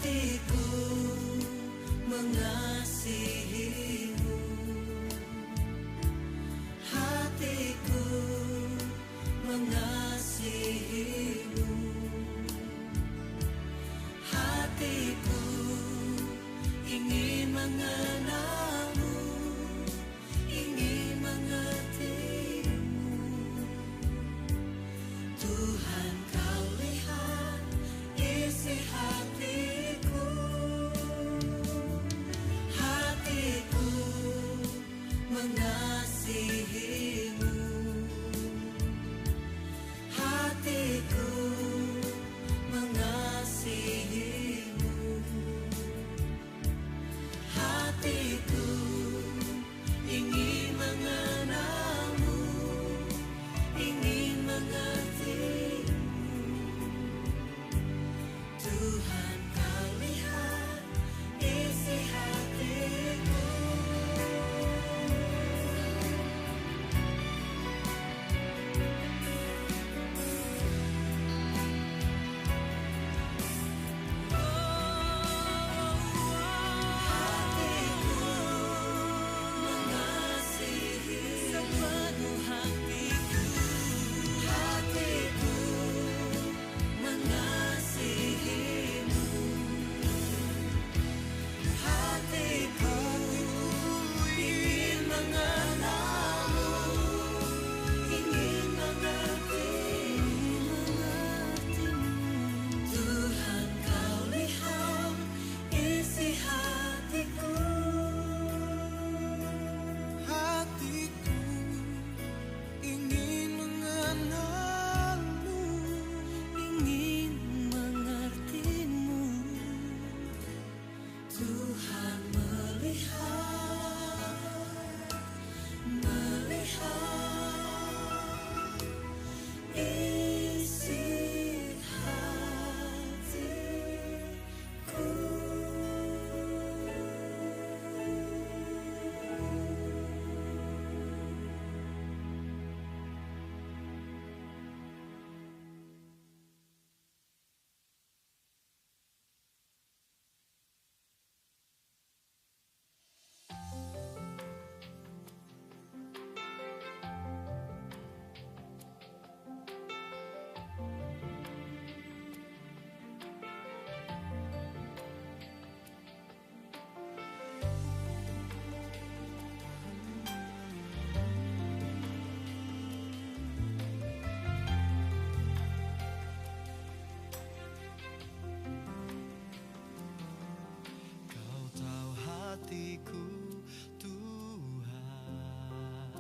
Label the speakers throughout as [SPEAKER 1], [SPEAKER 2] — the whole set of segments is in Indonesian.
[SPEAKER 1] hatiku mengasihimu, hatiku mengasihimu, hatiku ingin mengenalmu, ingin mengertimu. Tuhan, kau lihat isi hatiku, hatiku mengasihimu, hatiku mengasihimu, hatiku ingin mengenalmu, ingin mengertimu. Tuhan, kau lihat isi hatiku. Tuhan melihat isi hatiku.
[SPEAKER 2] Hatiku Tuhan,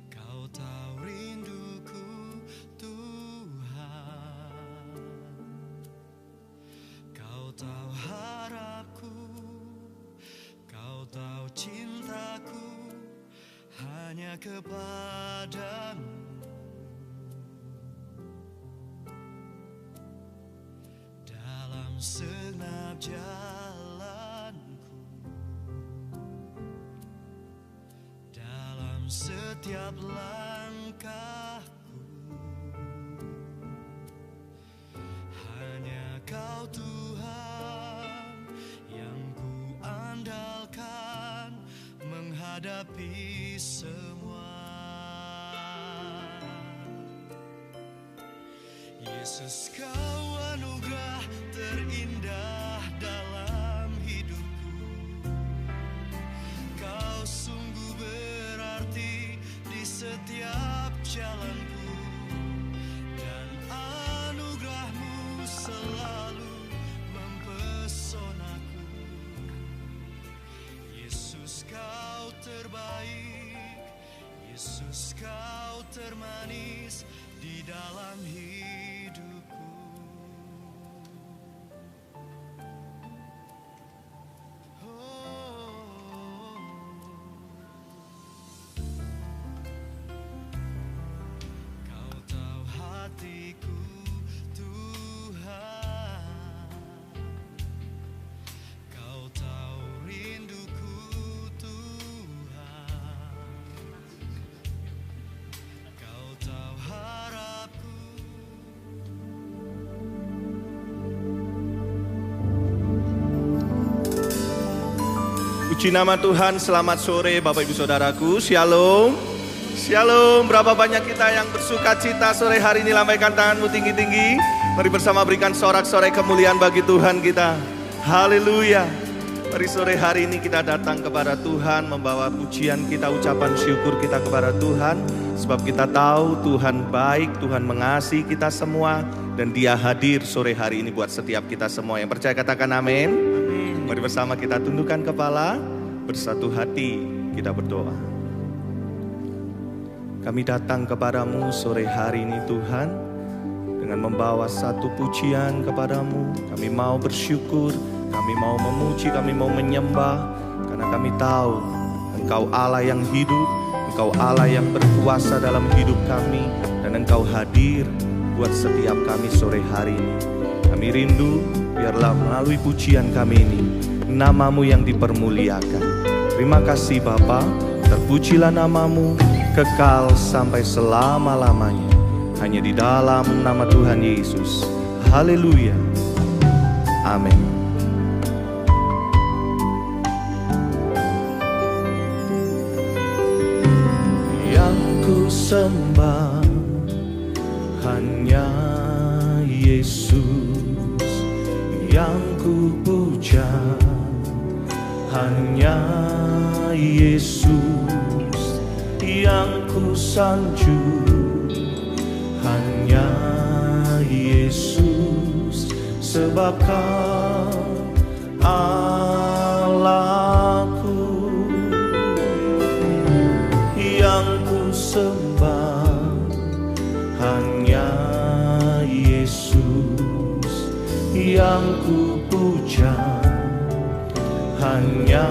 [SPEAKER 2] Kau tahu rinduku Tuhan, Kau tahu harapku, Kau tahu cintaku hanya kepadamu. Dalam segenap jalanku, dalam setiap langkahku, hanya Kau Tuhan yang ku andalkan menghadapi semua. Yesus, Kau anugerah terindah dalam hidupku. Kau sungguh berarti di setiap jalanku, dan anugerah-Mu selalu mempesonaku. Yesus, Kau terbaik, Yesus, Kau termanis di dalam hidupku. Kau tahu hatiku Tuhan, Kau tahu rinduku Tuhan, Kau tahu harapku,
[SPEAKER 3] Puji nama Tuhan, selamat sore Bapak Ibu Saudaraku, Shalom. Shalom, berapa banyak kita yang bersuka cita sore hari ini, lambaikan tanganmu tinggi-tinggi. Mari bersama berikan sorak-sorai kemuliaan bagi Tuhan kita. Haleluya. Mari sore hari ini kita datang kepada Tuhan, membawa pujian kita, ucapan syukur kita kepada Tuhan. Sebab kita tahu Tuhan baik, Tuhan mengasihi kita semua. Dan Dia hadir sore hari ini buat setiap kita semua. Yang percaya katakan amin. Mari bersama kita tundukkan kepala, bersatu hati kita berdoa. Kami datang kepadamu sore hari ini Tuhan, dengan membawa satu pujian kepadamu. Kami mau bersyukur, kami mau memuji, kami mau menyembah. Karena kami tahu Engkau Allah yang hidup, Engkau Allah yang berkuasa dalam hidup kami. Dan Engkau hadir buat setiap kami sore hari ini. Kami rindu, biarlah melalui pujian kami ini nama-Mu yang dipermuliakan. Terima kasih Bapa, terpujilah nama-Mu kekal sampai selama-lamanya. Hanya di dalam nama Tuhan Yesus. Haleluya. Amin. Yang ku sembah hanya Yesus, yang ku puja hanya Yesus, yang ku sanjung hanya Yesus. Sebab Kau Allahku, yang ku sembah hanya Yesus, yang ku puja hanya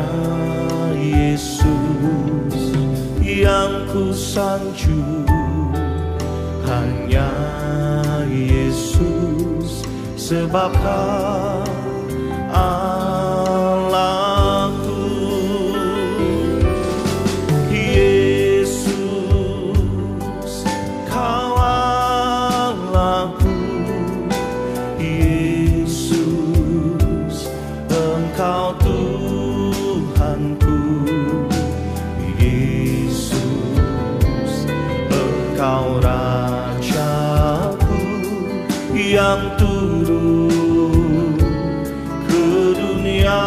[SPEAKER 3] Yesus, yang ku sanjung hanya Yesus. Sebab Kau Allahku, Yesus, Kau Allahku, Yesus, Engkau Tuhanku, Yesus, Engkau Rajaku yang turun ke dunia.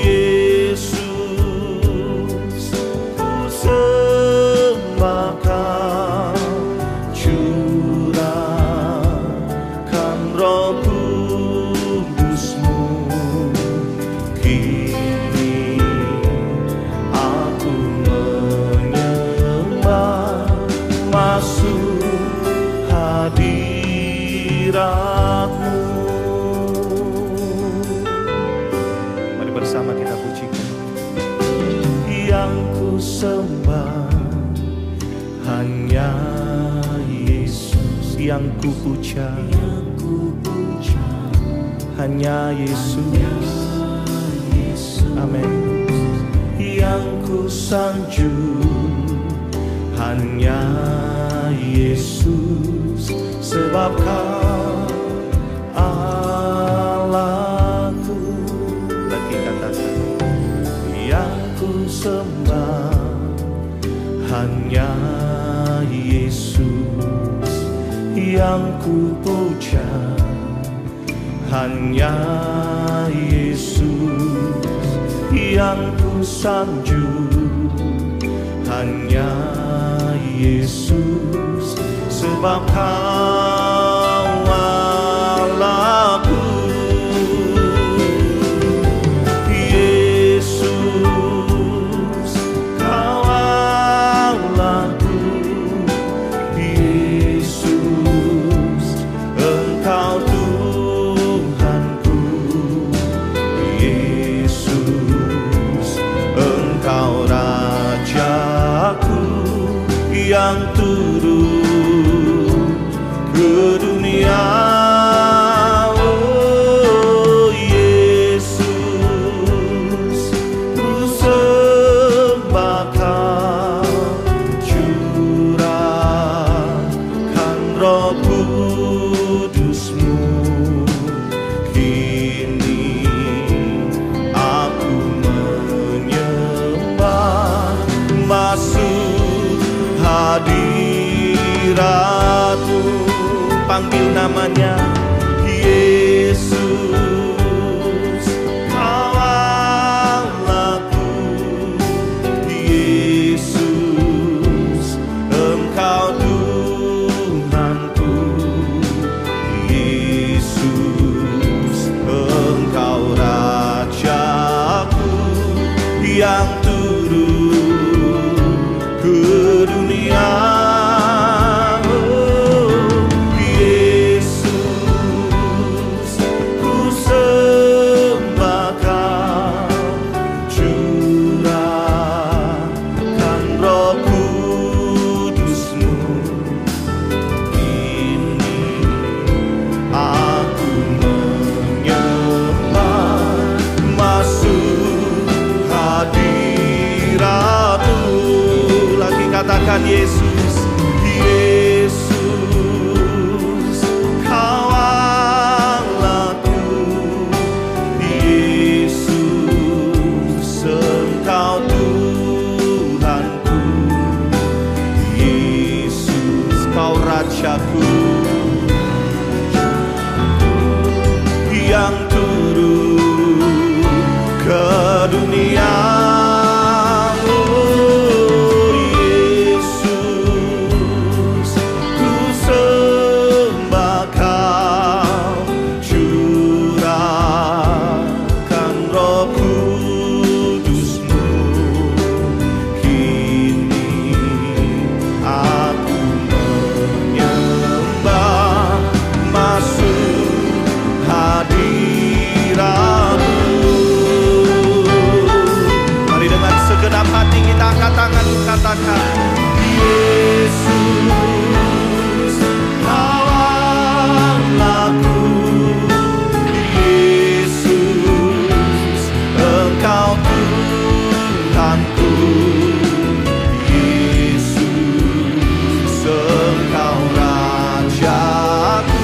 [SPEAKER 3] Yesus, ku sembah Kau, curahkan Roh Kudus-Mu. Kini aku menyembah, masuk hadirat-Mu. Mari bersama kita pujikan. Yang ku sembah hanya Yesus, yang ku puja hanya Yesus. Amin. Yang ku sanjung hanya Yesus. Sebab Kau Allahku. Lagi katakan, yang ku sembah hanya Yesus, yang ku puja hanya Yesus, yang ku sanjung hanya Yesus. Sebab Kau Allahku, Yesus, Kau Allahku, Yesus, Engkau Tuhanku, Yesus, Engkau Rajaku yang turun panggil namanya Yesus. Kau Allahku, Yesus, Engkau Tuhanku, Yesus, Engkau Rajaku yang turun ke dunia. Katakan Yesus, Yesus, Kau Allahku, Yesus, Engkau Tuhanku, Yesus, Kau Rajaku yang turun ke dunia. Katakan Yesus, Kau Allahku, Yesus, Engkau Tuhanku, Yesus, Engkau Rajaku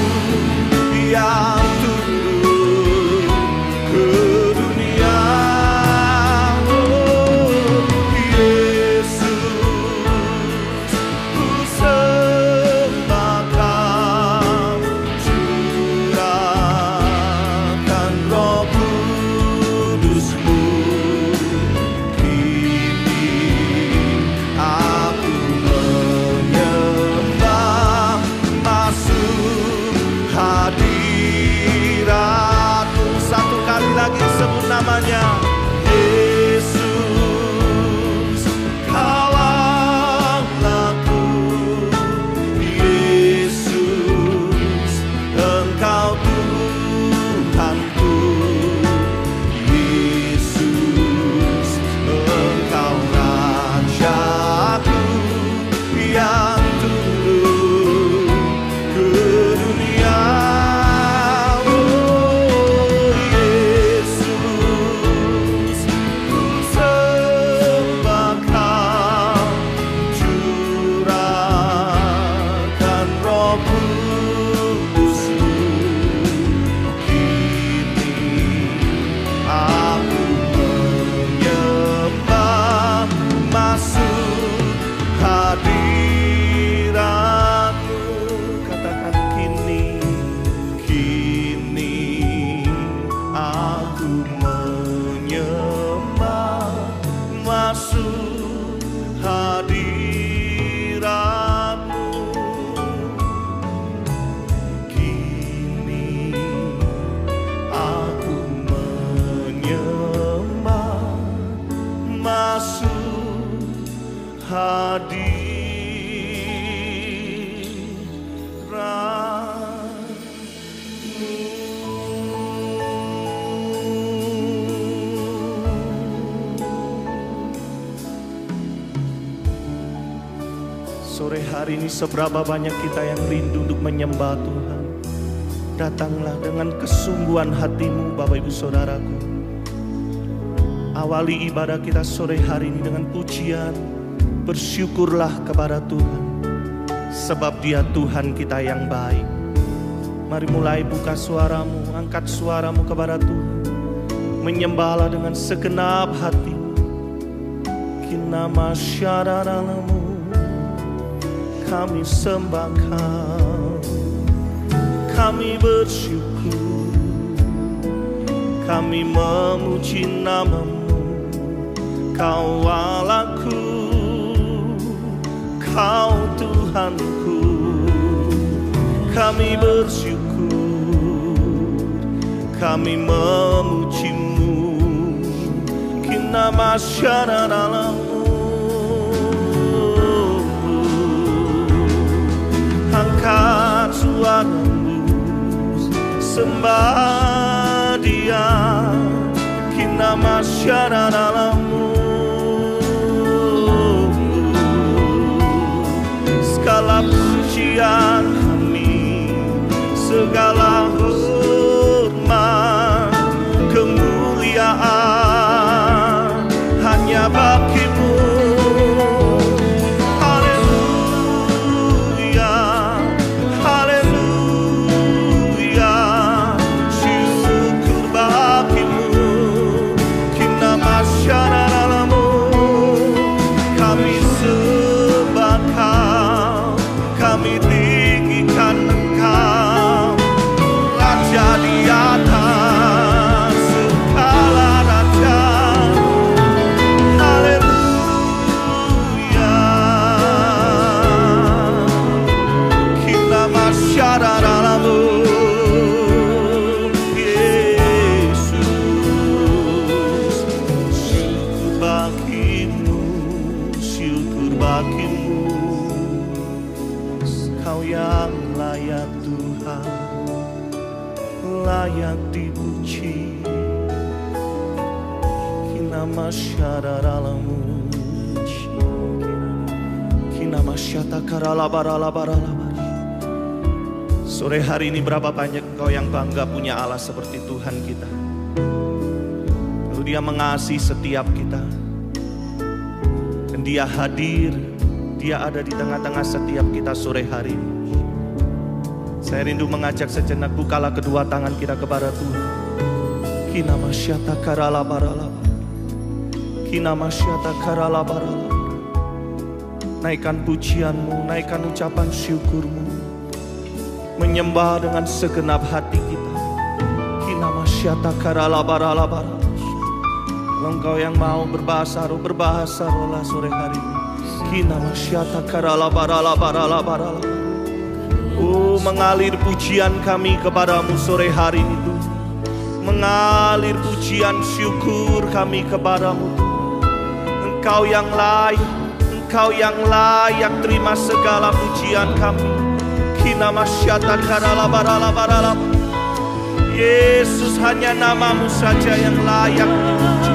[SPEAKER 3] yang turun ke dunia. Namanya Yesus, Kau Allahku, Yesus, Engkau Tuhanku, Yesus, Engkau Rajaku yang turun ke dunia. Sore hari ini seberapa banyak kita yang rindu untuk menyembah Tuhan. Datanglah dengan kesungguhan hatimu Bapak Ibu Saudaraku. Awali ibadah kita sore hari ini dengan pujian. Bersyukurlah kepada Tuhan, sebab Dia Tuhan kita yang baik. Mari mulai buka suaramu, angkat suaramu kepada Tuhan. Menyembahlah dengan segenap hatimu. Kinama syararamu, kami sembah Kau. kami bersyukur, kami memuji nama-Mu. Kau Allahku, Kau Tuhanku, kami bersyukur, kami memuji-Mu. Kina masyarakat-Mu, angkat suaramu, sembah Dia. Kina masyarakat-Mu, segala pujian kami, segala hormat, kemuliaan hanya bagi-Mu. Haleluya, haleluya, syukur bagi-Mu. Kina masyarakat-Mu, kami sembah Kau, kami tinggikan Engkau, Raja di atas segala raja. Haleluya, Kina masyarakat-Mu, Yesus. Syukur bagi-Mu, syukur bagi-Mu. Kau yang layak Tuhan, layak dipuji. Kina masyarakat-Mu, kina masyarakat-Mu. Sore hari ini berapa banyak engkau yang bangga punya Allah seperti Tuhan kita. Lalu Dia mengasihi setiap kita, dan Dia hadir, Dia ada di tengah-tengah setiap kita sore hari ini. Saya rindu mengajak sejenak, bukalah kedua tangan kita kepada Tuhan. Kina masyata karala barala, kina masyata karala barala. Naikkan pujian-Mu, naikkan ucapan syukur-Mu, menyembah dengan segenap hati kita. Kina masyata karala barala barala. Engkau yang mau berbahasa roh, berbahasa rohlah sore hari ini. Kina masyata karala barala barala barala. Oh, mengalir pujian kami kepadamu sore hari itu, mengalir pujian syukur kami kepadamu. Engkau yang layak, Engkau yang layak terima segala pujian kami. Kina masyata karala barala barala. Yesus, hanya nama-Mu saja yang layak dipuji,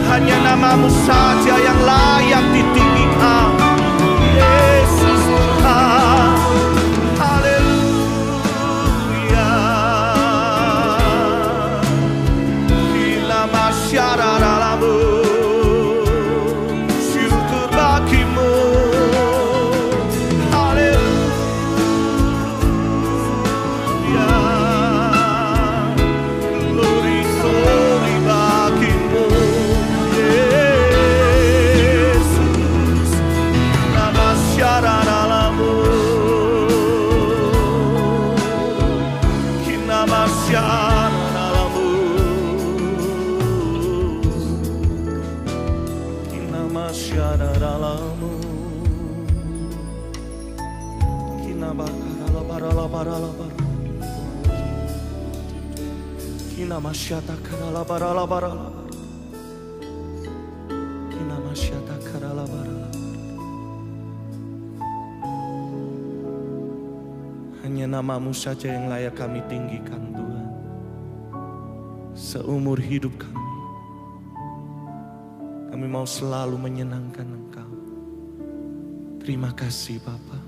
[SPEAKER 3] hanya nama-Mu saja yang layak ditinggikan. Yesus Tuhan, haleluya. Kina masyarakat-Mu, syukur bagi-Mu. Haleluya, glory, glory bagi-Mu. Yesus, nama masyarakat-Mu, kina masyarakat-Mu, kina masyarakat-Mu, kina bakarala barala barala barala, kina masyata karala barala barala, kina masyata karala barala. Hanya nama-Mu saja yang layak kami tinggikan Tuhan. Seumur hidup kami mau selalu menyenangkan Engkau. Terima kasih Bapa,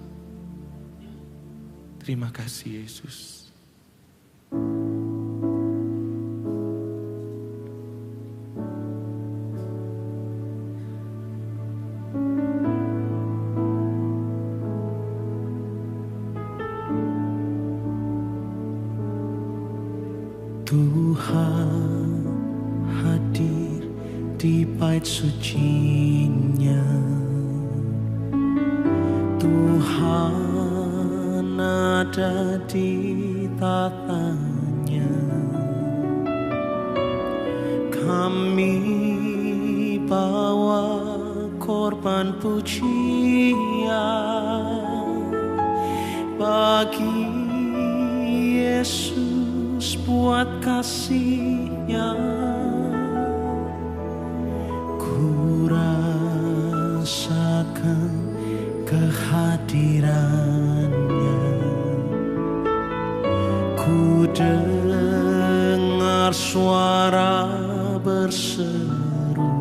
[SPEAKER 3] terima kasih Yesus.
[SPEAKER 1] Tuhan hadir di bait suci-Nya. Tuhan ada di tatanya. Kami bawa korban pujian bagi Yesus buat kasih-Nya. Ku rasakan kehadiran-Nya, ku dengar suara berseru,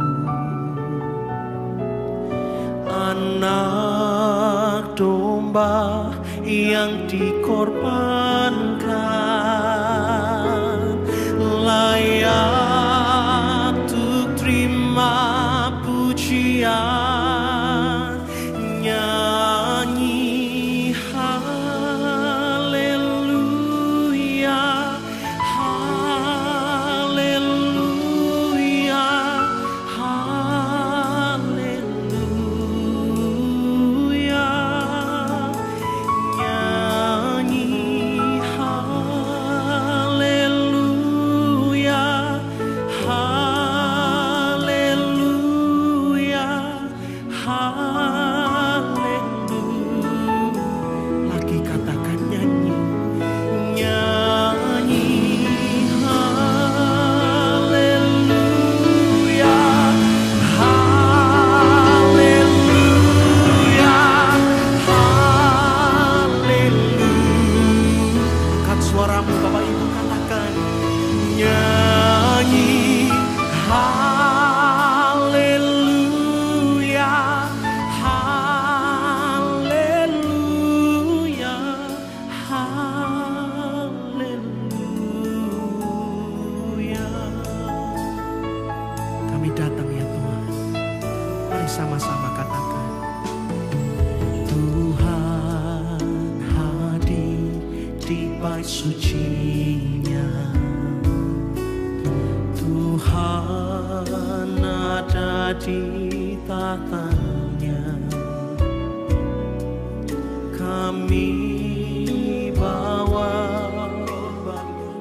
[SPEAKER 1] anak domba yang dikorbankan layak untuk terima pujian. Nyanyi haleluya, haleluya, haleluya. Nyanyi haleluya, haleluya, haleluya. Lagi katakan nyanyi, nyanyi haleluya, haleluya, haleluya. Angkat suaramu Bapak Ibu, katakan nyanyi haleluya, haleluya, haleluya. Kami datang ya Tuhan, mari sama-sama katakan, Tuhan hadir di bait suci-Nya. Tuhan ada di tatanya. Kami bawa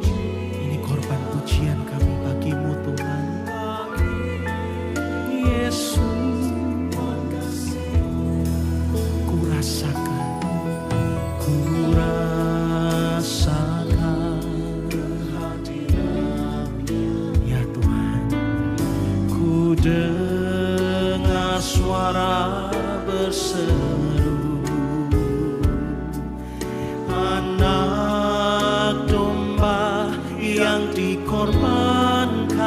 [SPEAKER 1] ini korban pujian kami bagi-Mu Tuhan Yesus. Ku rasakan ya Tuhan. Ku dengar suara berseru, anak domba yang dikorbankan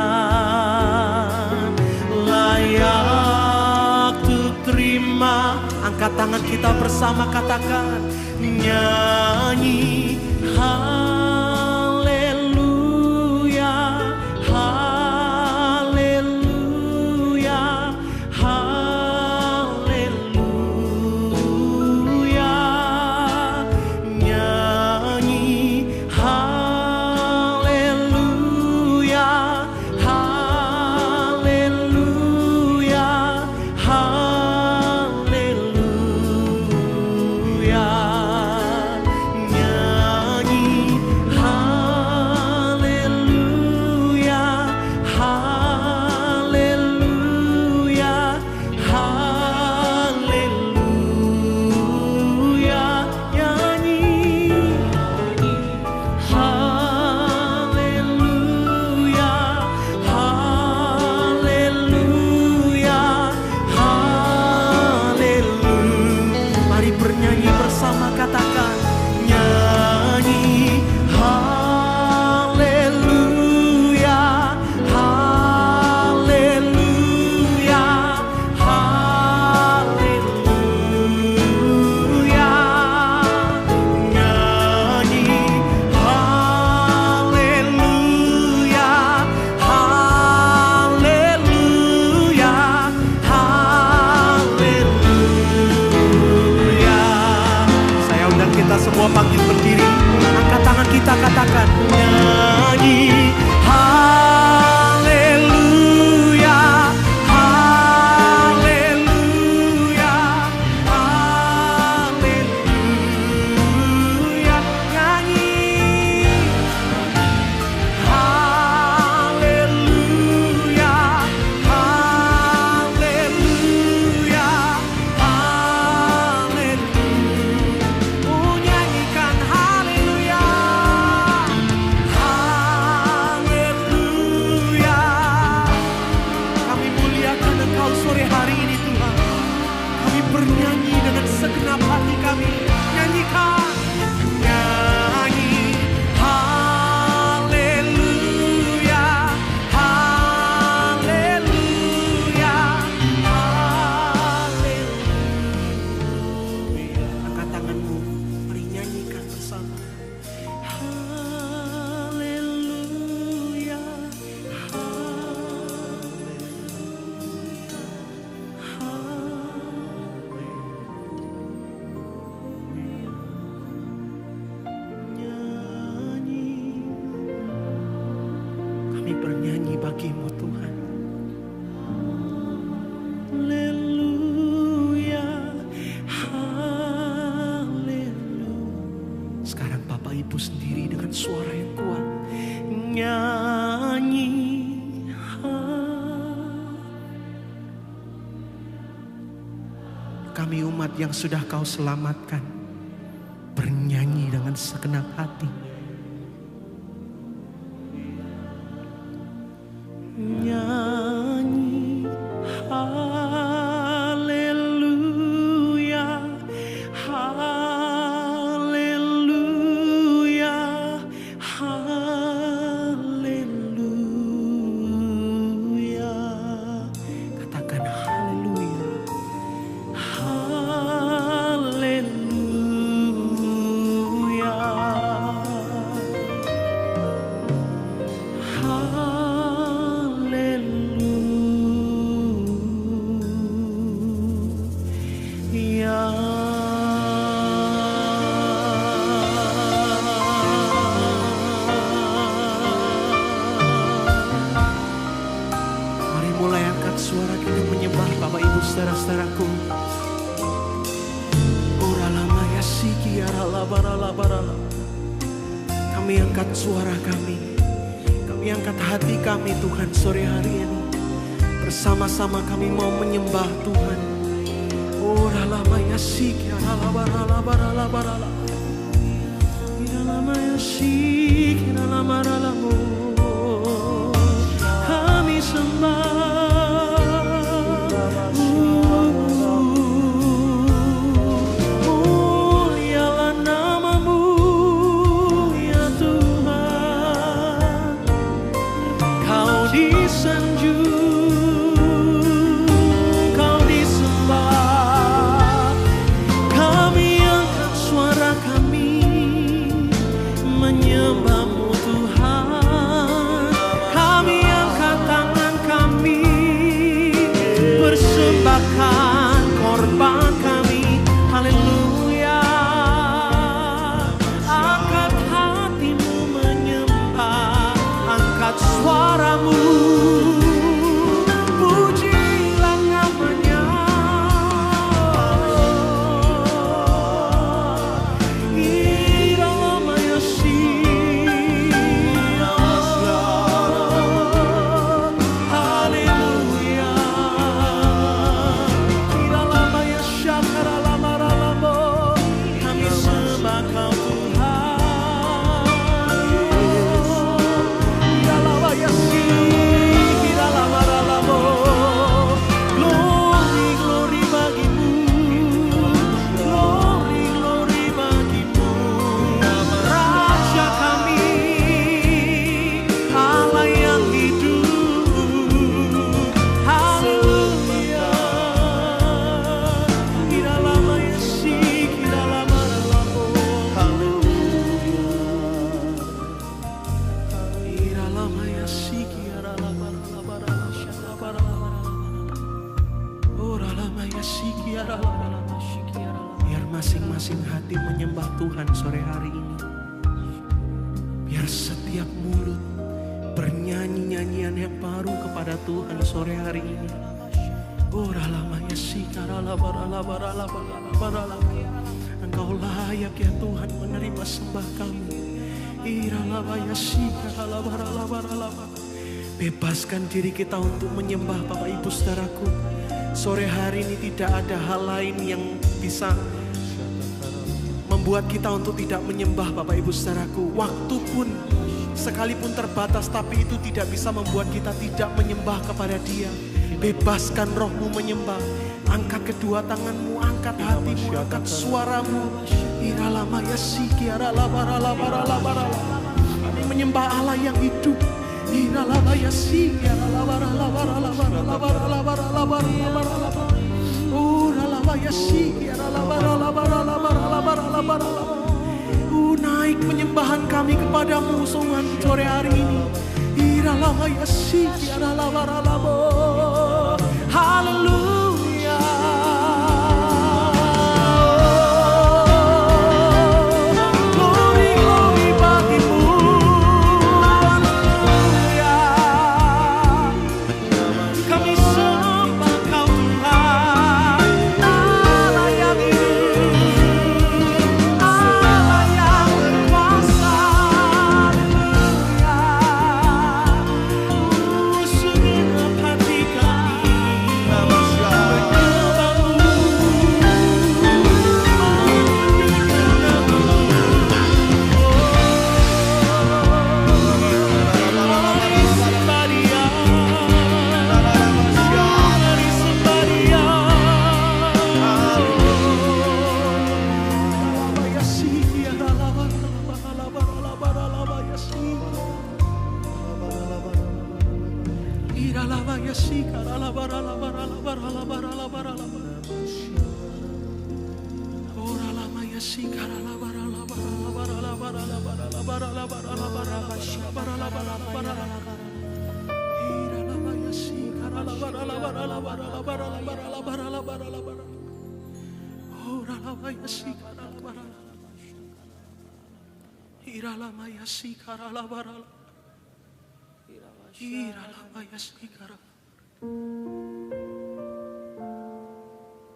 [SPEAKER 1] layak untuk terima. Angkat tangan kita bersama, katakan nyanyi haleluya, haleluya, haleluya. Nyanyi haleluya, haleluya, haleluya. Nyanyi haleluya, haleluya, haleluya. Nyanyi haleluya, haleluya, haleluya. Mari bernyanyi bersama, katakan nyanyi haleluya, haleluya, haleluya. Nyanyi haleluya, haleluya, haleluya. Saya undang kita semua bangkit berdiri, angkat tangan kita, katakan nyanyi haleluya, haleluya, haleluya. bagimu Tuhan. Haleluya, haleluya. Sekarang Bapak Ibu sendiri dengan suara yang kuat nyanyi. Kami umat yang sudah Kau selamatkan bernyanyi dengan segenap hati. Nyanyi haleluya, haleluya, haleluya. Katakan haleluya, haleluya, Mari mulai angkat suara kita menyembah Bapak Ibu saudara-saudaraku. Oralamaya siki aralabaralabarala. Kami angkat suara kami. Kami angkat hati kami Tuhan sore hari ini. Bersama-sama kami mau menyembah Tuhan. Oralamaya siki aralabaralabarala. Oralamaya siki aralabaralamu. Kami sembah. Mulialah namamu ya Tuhan. Kau disanjung, Kau disembah. Kami angkat suara kami menyembah-Mu Tuhan. Kami angkat tangan kami, persembahkan korban kami. Haleluya. Angkat hatimu menyembah, angkat suaramu, pujilah namanya. Iralamaya haleluya. Iralamaya syakaralamaralamo. Kami sembah Kau Tuhan. Iralamaya iralamaralamo. Glory, glory bagimu. Glory, glory bagimu. Raja kami, Allah yang hidup. Haleluya. Iralamaya sik, iralamaralamo. Iralamaya sik, iralamaralabara, syalabaralabara. Oralamaya sik, iralamaralama, sik, iralamaralama. Biar masing-masing hati menyembah Tuhan sore hari ini. Biar setiap mulut bernyanyi nyanyian yang baru kepada Tuhan sore hari ini. Oralamaya sik, iralamaralabara. Engkau layak ya Tuhan menerima sembah kami. Iralamaya sik, iralamaralabara. Bebaskan diri kita untuk menyembah Bapak Ibu saudaraku. Sore hari ini tidak ada hal lain yang bisa membuat kita untuk tidak menyembah Bapak Ibu saudaraku. Waktu pun sekalipun terbatas, tapi itu tidak bisa membuat kita tidak menyembah kepada Dia. Bebaskan rohmu menyembah. Angkat kedua tanganmu, angkat hatimu, angkat suaramu. Iralamaya siki aralabaralabaralabarala. Kami menyembah Allah yang hidup. Iralamaya siki aralabaralabaralabaralabaralabaralabaralabaralabaralabarala. Uralamaya siki aralabaralabaralabaralabaralabarala. Naik penyembahan kami kepadamu Tuhan sore hari ini. Iralamaya siki aralabaralabo. Haleluya. Glory, glory bagimu. Haleluya.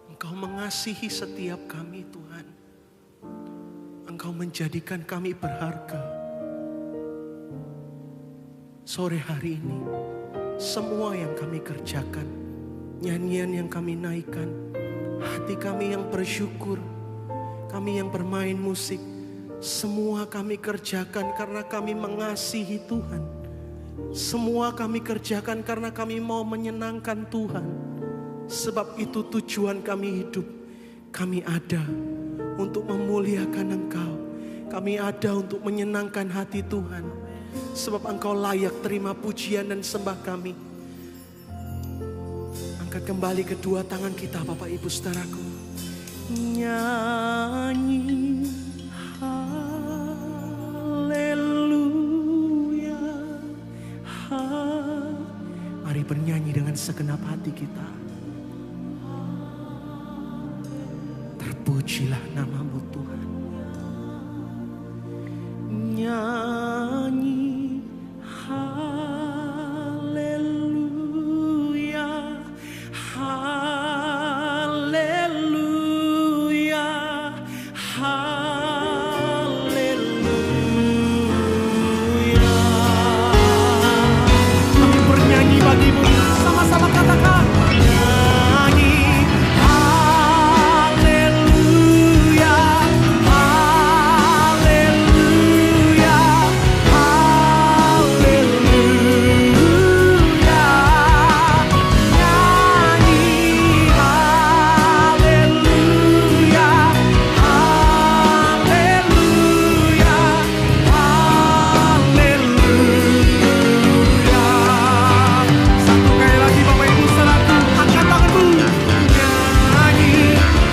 [SPEAKER 1] Engkau mengasihi setiap kami, Tuhan. Engkau menjadikan kami berharga. Sore hari ini, semua yang kami kerjakan, nyanyian yang kami naikkan, hati kami yang bersyukur, kami yang bermain musik, semua kami kerjakan karena kami mengasihi Tuhan. Semua kami kerjakan karena kami mau menyenangkan Tuhan. Sebab itu tujuan kami hidup. Kami ada untuk memuliakan Engkau. Kami ada untuk menyenangkan hati Tuhan. Sebab Engkau layak terima pujian dan sembah kami. Angkat kembali kedua tangan kita, Bapak Ibu Saudaraku. Nyanyi haleluya. Mari bernyanyi dengan segenap hati kita. Terpujilah nama-Mu Tuhan. Nyanyi haleluya, haleluya, haleluya. Kami bernyanyi bagi-Mu, sama-sama katakan. Nyanyi haleluya, haleluya, haleluya. Nyanyi haleluya, haleluya, haleluya. Satu kali lagi Bapak Ibu Saudara, angkat tanganmu. Nyanyi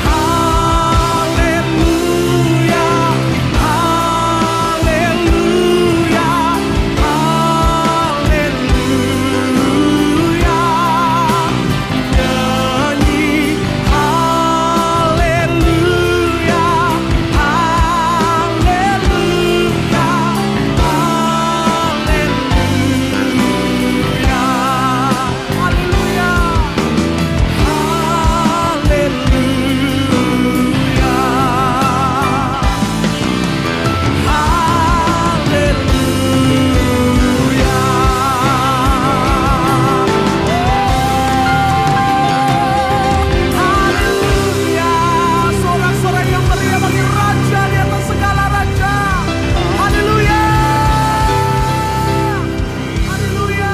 [SPEAKER 1] haleluya, haleluya, haleluya. Nyanyi haleluya, haleluya, haleluya. Sorak-sorai yang meriah bagi Raja di atas segala raja. Haleluya. Haleluya.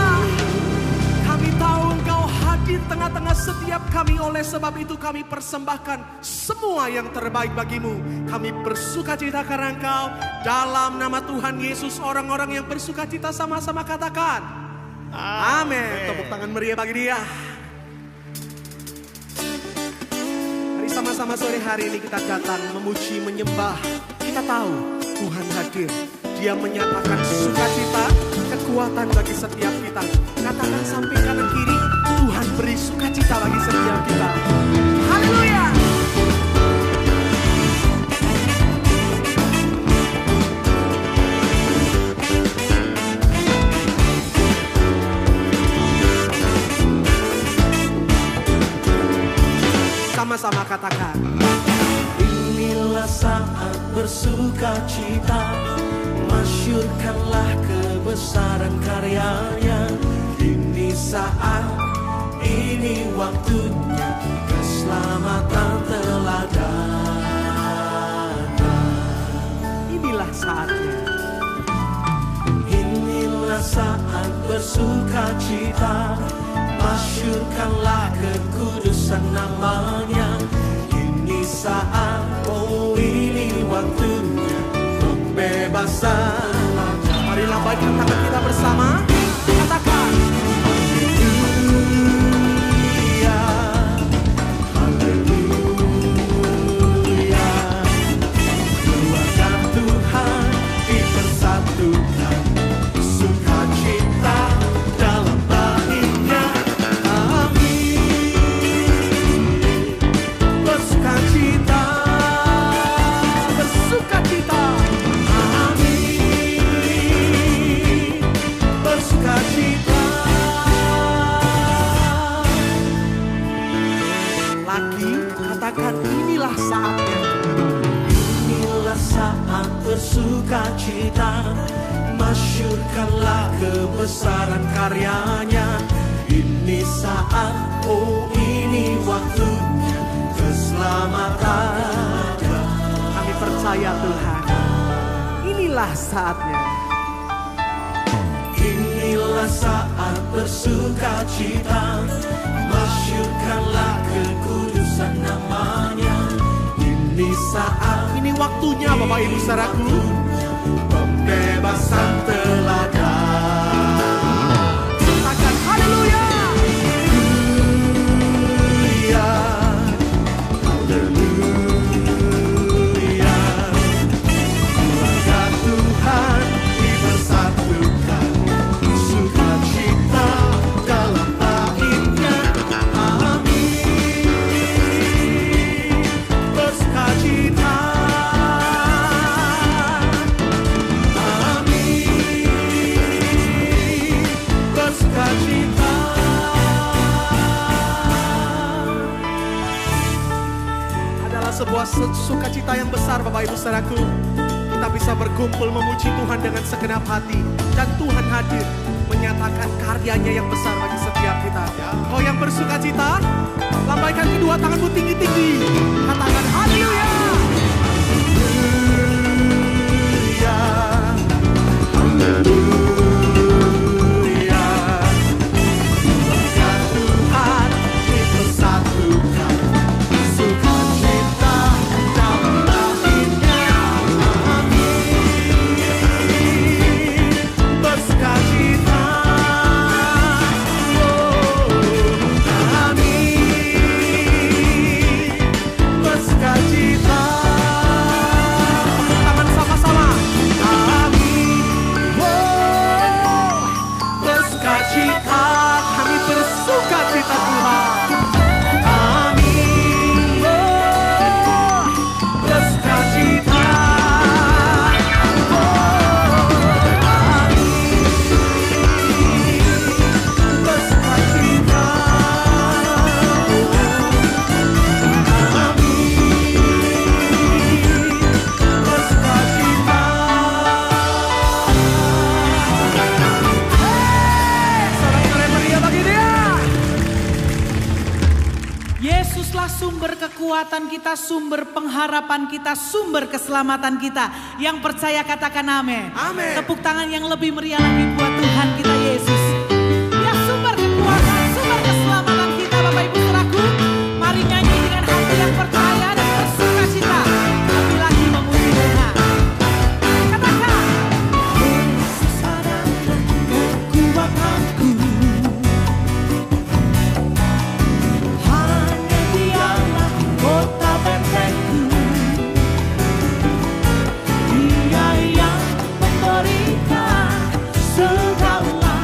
[SPEAKER 1] Kami tahu Engkau hadir tengah-tengah setiap kami. Oleh sebab itu kami persembahkan semua yang terbaik bagi-Mu. Kami bersukacita karena Engkau. Dalam nama Tuhan Yesus, orang-orang yang bersukacita sama-sama katakan amin. Tepuk tangan meriah bagi Dia. Mari sama-sama sore hari ini kita datang memuji, menyembah. Kita tahu Tuhan hadir. Dia menyatakan sukacita, kekuatan bagi setiap kita. Katakan samping kanan kiri, Tuhan beri sukacita bagi setiap kita. Haleluya. Sama-sama katakan. Inilah saat bersukacita, masyurkanlah kebesaran karya-Nya. Ini saat, ini waktunya, keselamatan telah datang. Inilah saatnya. Inilah saat bersukacita, masyurkanlah kekudusan nama-Nya. Ini saat, oh ini waktunya, pembebasan. Mari lambaikan tangan kita bersama. Katakan. bersukacita, masyurkanlah kebesaran karyanya. Ini saat, oh ini waktunya keselamatan. Kami percaya Tuhan, inilah saatnya. Inilah saat bersukacita, masyurkanlah kekudusan namanya. Ini saat, ini waktunya Bapak Ibu saudaraku, pembebasan telah datang. Katakan haleluya. Haleluya. Keluarga Tuhan dipersatukan, sukacita dalam pahitnya. Amin. Bersukacita. Adalah sebuah sukacita yang besar Bapak Ibu saudaraku. Kita bisa berkumpul memuji Tuhan dengan segenap hati, dan Tuhan hadir menyatakan karyanya yang besar bagi setiap kita. Kau yang bersukacita, lambaikan kedua tanganmu tinggi-tinggi, katakan haleluya. Haleluya.
[SPEAKER 4] Kekuatan kita, sumber pengharapan kita, sumber keselamatan kita. Yang percaya katakan amin.
[SPEAKER 1] Amin.
[SPEAKER 4] Tepuk tangan yang lebih meriah lagi buat Tuhan kita Yesus. Ya, sumber kekuatan, sumber keselamatan kita Bapak Ibu saudaraku. Mari nyanyi dengan hati yang percaya dan bersukacita. Kami lagi memuji Tuhan. Katakan, Yesus adalah kekuatanku. Kota bentengku, Dia yang memberikan segala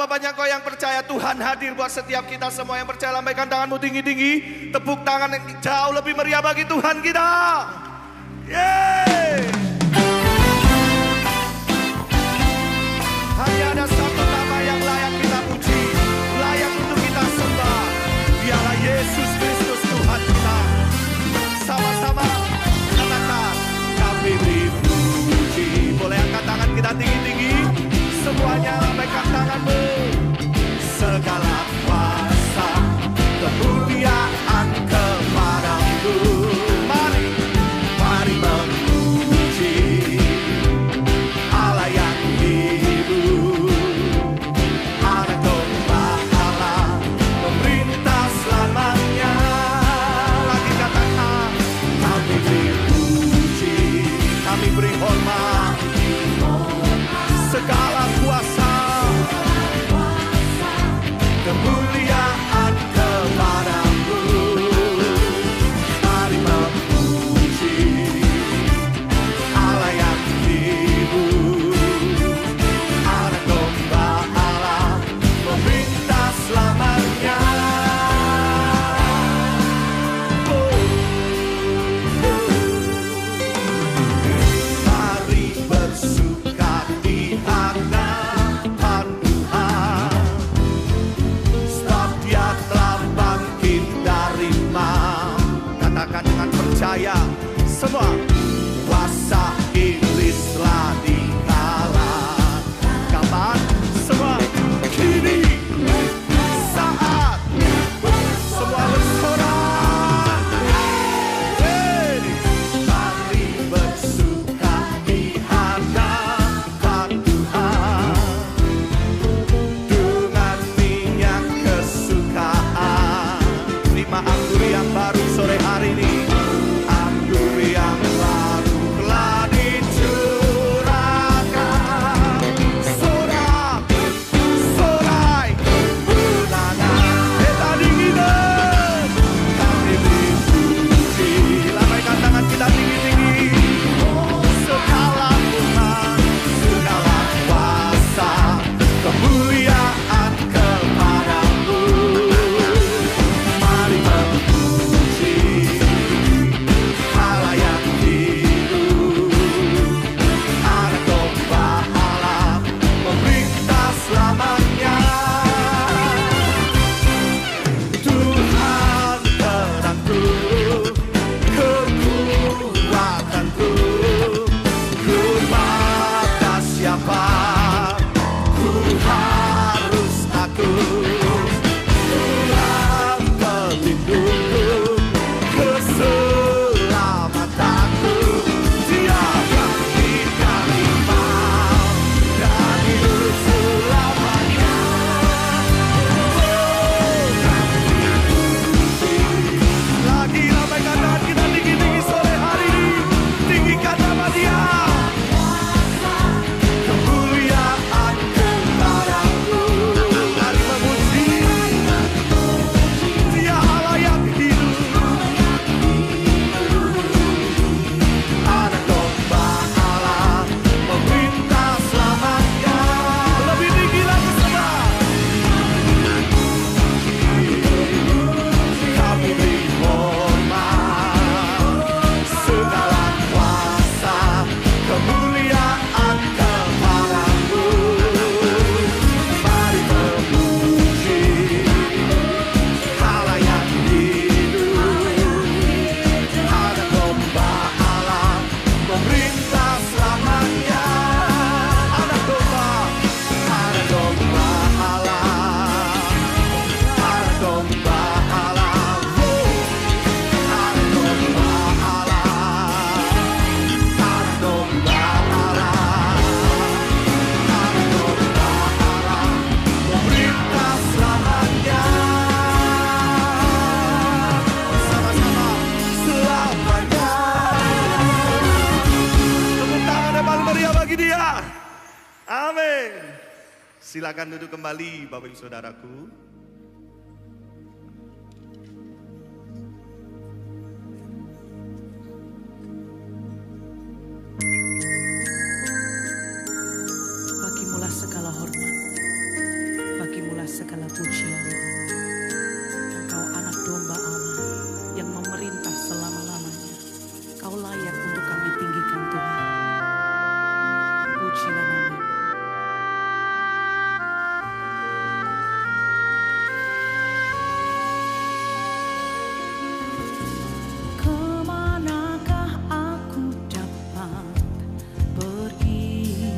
[SPEAKER 3] Betapa banyak kau yang percaya Tuhan hadir buat setiap kita semua yang percaya. Lambaikan tanganmu tinggi-tinggi. Tepuk tangan yang jauh lebih meriah bagi Tuhan kita. Yeay. Hanya ada satu nama yang layak kita puji, layak untuk kita sembah. Dialah Yesus Kristus Tuhan kita. Sama-sama katakan, kami beri puji. Boleh angkat tangan kita tinggi-tinggi. Semuanya lambaikan tanganmu. Segala kuasa kemuliaan kepadamu. Mari memuji Allah yang hidup, Anak domba Allah pemerintah selamanya. Lagi katakan, kami beri puji, kami beri hormat. Segala kuasa kemuliaan kepadamu. Mari memuji Allah yang hidup, Anak domba Allah pemerintah selamanya. Mari bersuka di hadapan Tuhan, sebab Dia telah bangkit dari maut. Katakan dengan percaya semua, kuasa iblis telah dikalahkan. Kapan? Semua kini saat semua bersorak. Hey! Mari bersuka di hadapan Tuhan dengan minyak kesukaan. Terima anggur yang baru sore hari ini. Anggur yang baru telah dicurahkan. Sorak, sorai, kemenangan. Kita dinginan, kami beri puji. Lambaikan tangan kita tinggi-tinggi. Segala Tuhan, segala kuasa, kemuliaan kepadamu. Mari memuji Allah yang hidup, Anak domba Allah pemerintah selamanya. Tuhan tenangku, kekuatanku, ku pada siapa ku harus takut. Tuhan pelindungku, keselamatanku. Dia bangkitkan iman dan hidup selamanya. Lagi lambaikan tangan kita tinggi-tinggi sore hari ini. Tinggikan nama Dia. Kemuliaan kepadamu. Mari memuji Dia Allah yang hidup, Anak domba Allah pemerintah selamanya. Lebih tinggi lagi semua. Kami beri hormat. Segala kuasa kemuliaan kepadamu. Mari memuji Allah yang hidup, Anak domba Allah pemerintah selamanya. Anak domba Allah, Anak domba Allah, Anak domba Allah, Anak domba Allah, Anak domba Allah pemerintah selamanya. Sama-sama selamanya. Tepuk tangan yang paling meriah bagi Dia. Amin. Silakan duduk kembali Bapak Ibu Saudaraku.
[SPEAKER 4] Bagimulah segala hormat, pujian. Engkau anak domba Allah yang memerintah selama-lamanya. Kau layak untuk kami tinggikan Tuhan. Pujilah nama-Mu. Kemanakah aku dapat pergi,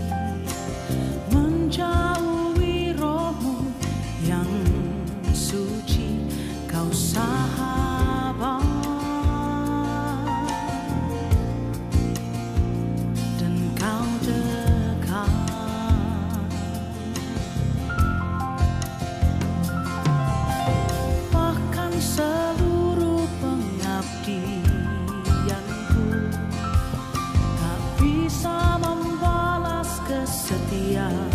[SPEAKER 4] menjauhi Roh-Mu yang suci, Kau sahabat dan Kau dekat. Bahkan seluruh pengabdianku tak bisa membalas kesetiaanmu.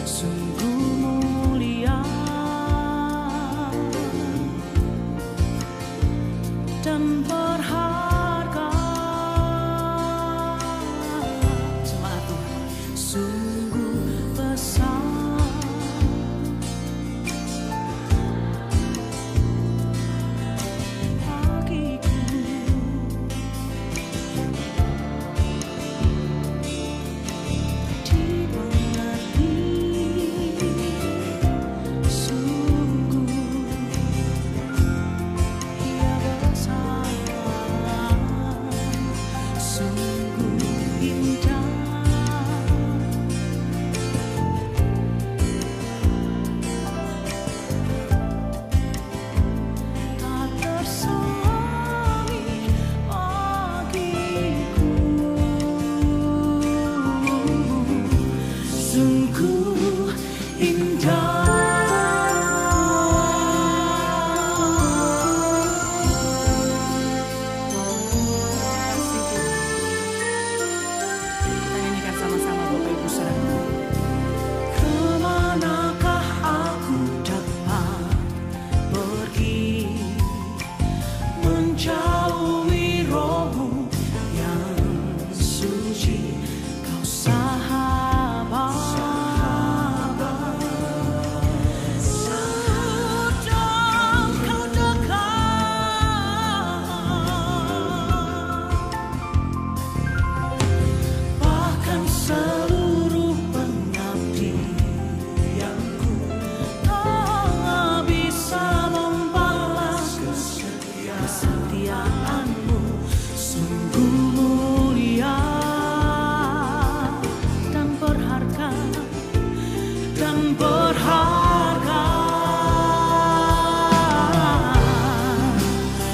[SPEAKER 4] Sungguh mulia dan berharga. Semangat Tuhan. Sungguh besar bagiku. Dimengerti sungguh Ia besar, sungguh indah. Tak tersaingi bagiku. Sungguh indah. Kita nyanyikan sama-sama Bapak Ibu Saudara. Kemanakah aku dapat pergi, menjauhi Roh-Mu yang suci, Kau sahabat sedang Kau dekat. Bahkan seluruh pengabdianku tak bisa membalas kesetiaanmu. Sungguh mulia dan berharga, dan berharga.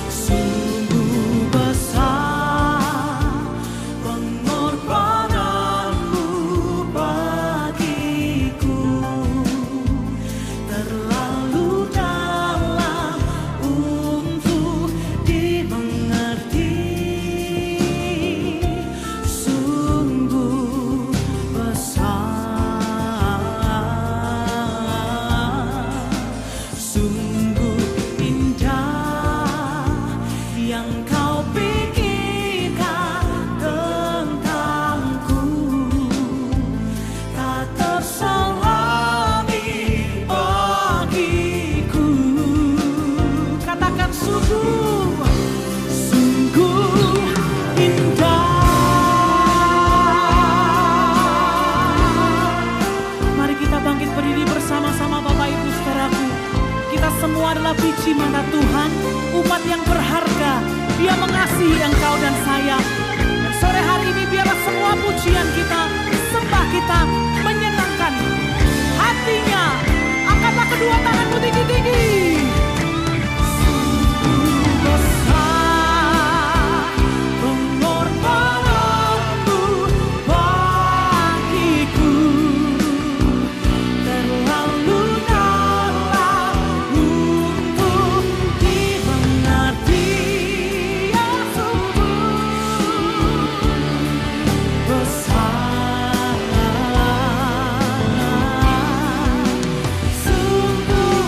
[SPEAKER 4] Sungguh besar pengorbananmu bagiku. Terlalu dalam untuk dimengerti. Sungguh besar, sungguh indah yang Kau pikirkan tentangku. Tak tersaingi bagiku. Katakan sungguh, sungguh indah. Mari kita bangkit berdiri bersama-sama Bapak Ibu Saudaraku. Kita semua adalah biji mana Tuhan, umat yang berharga. Dia mengasihi engkau dan saya. Dan sore hari ini biarlah semua pujian kita, sembah kita menyenangkan hatinya. Angkatlah kedua tanganmu tinggi-tinggi. Sungguh besar pengorbananmu bagiku. Terlalu dalam untuk dimengerti. Ya sungguh besar, sungguh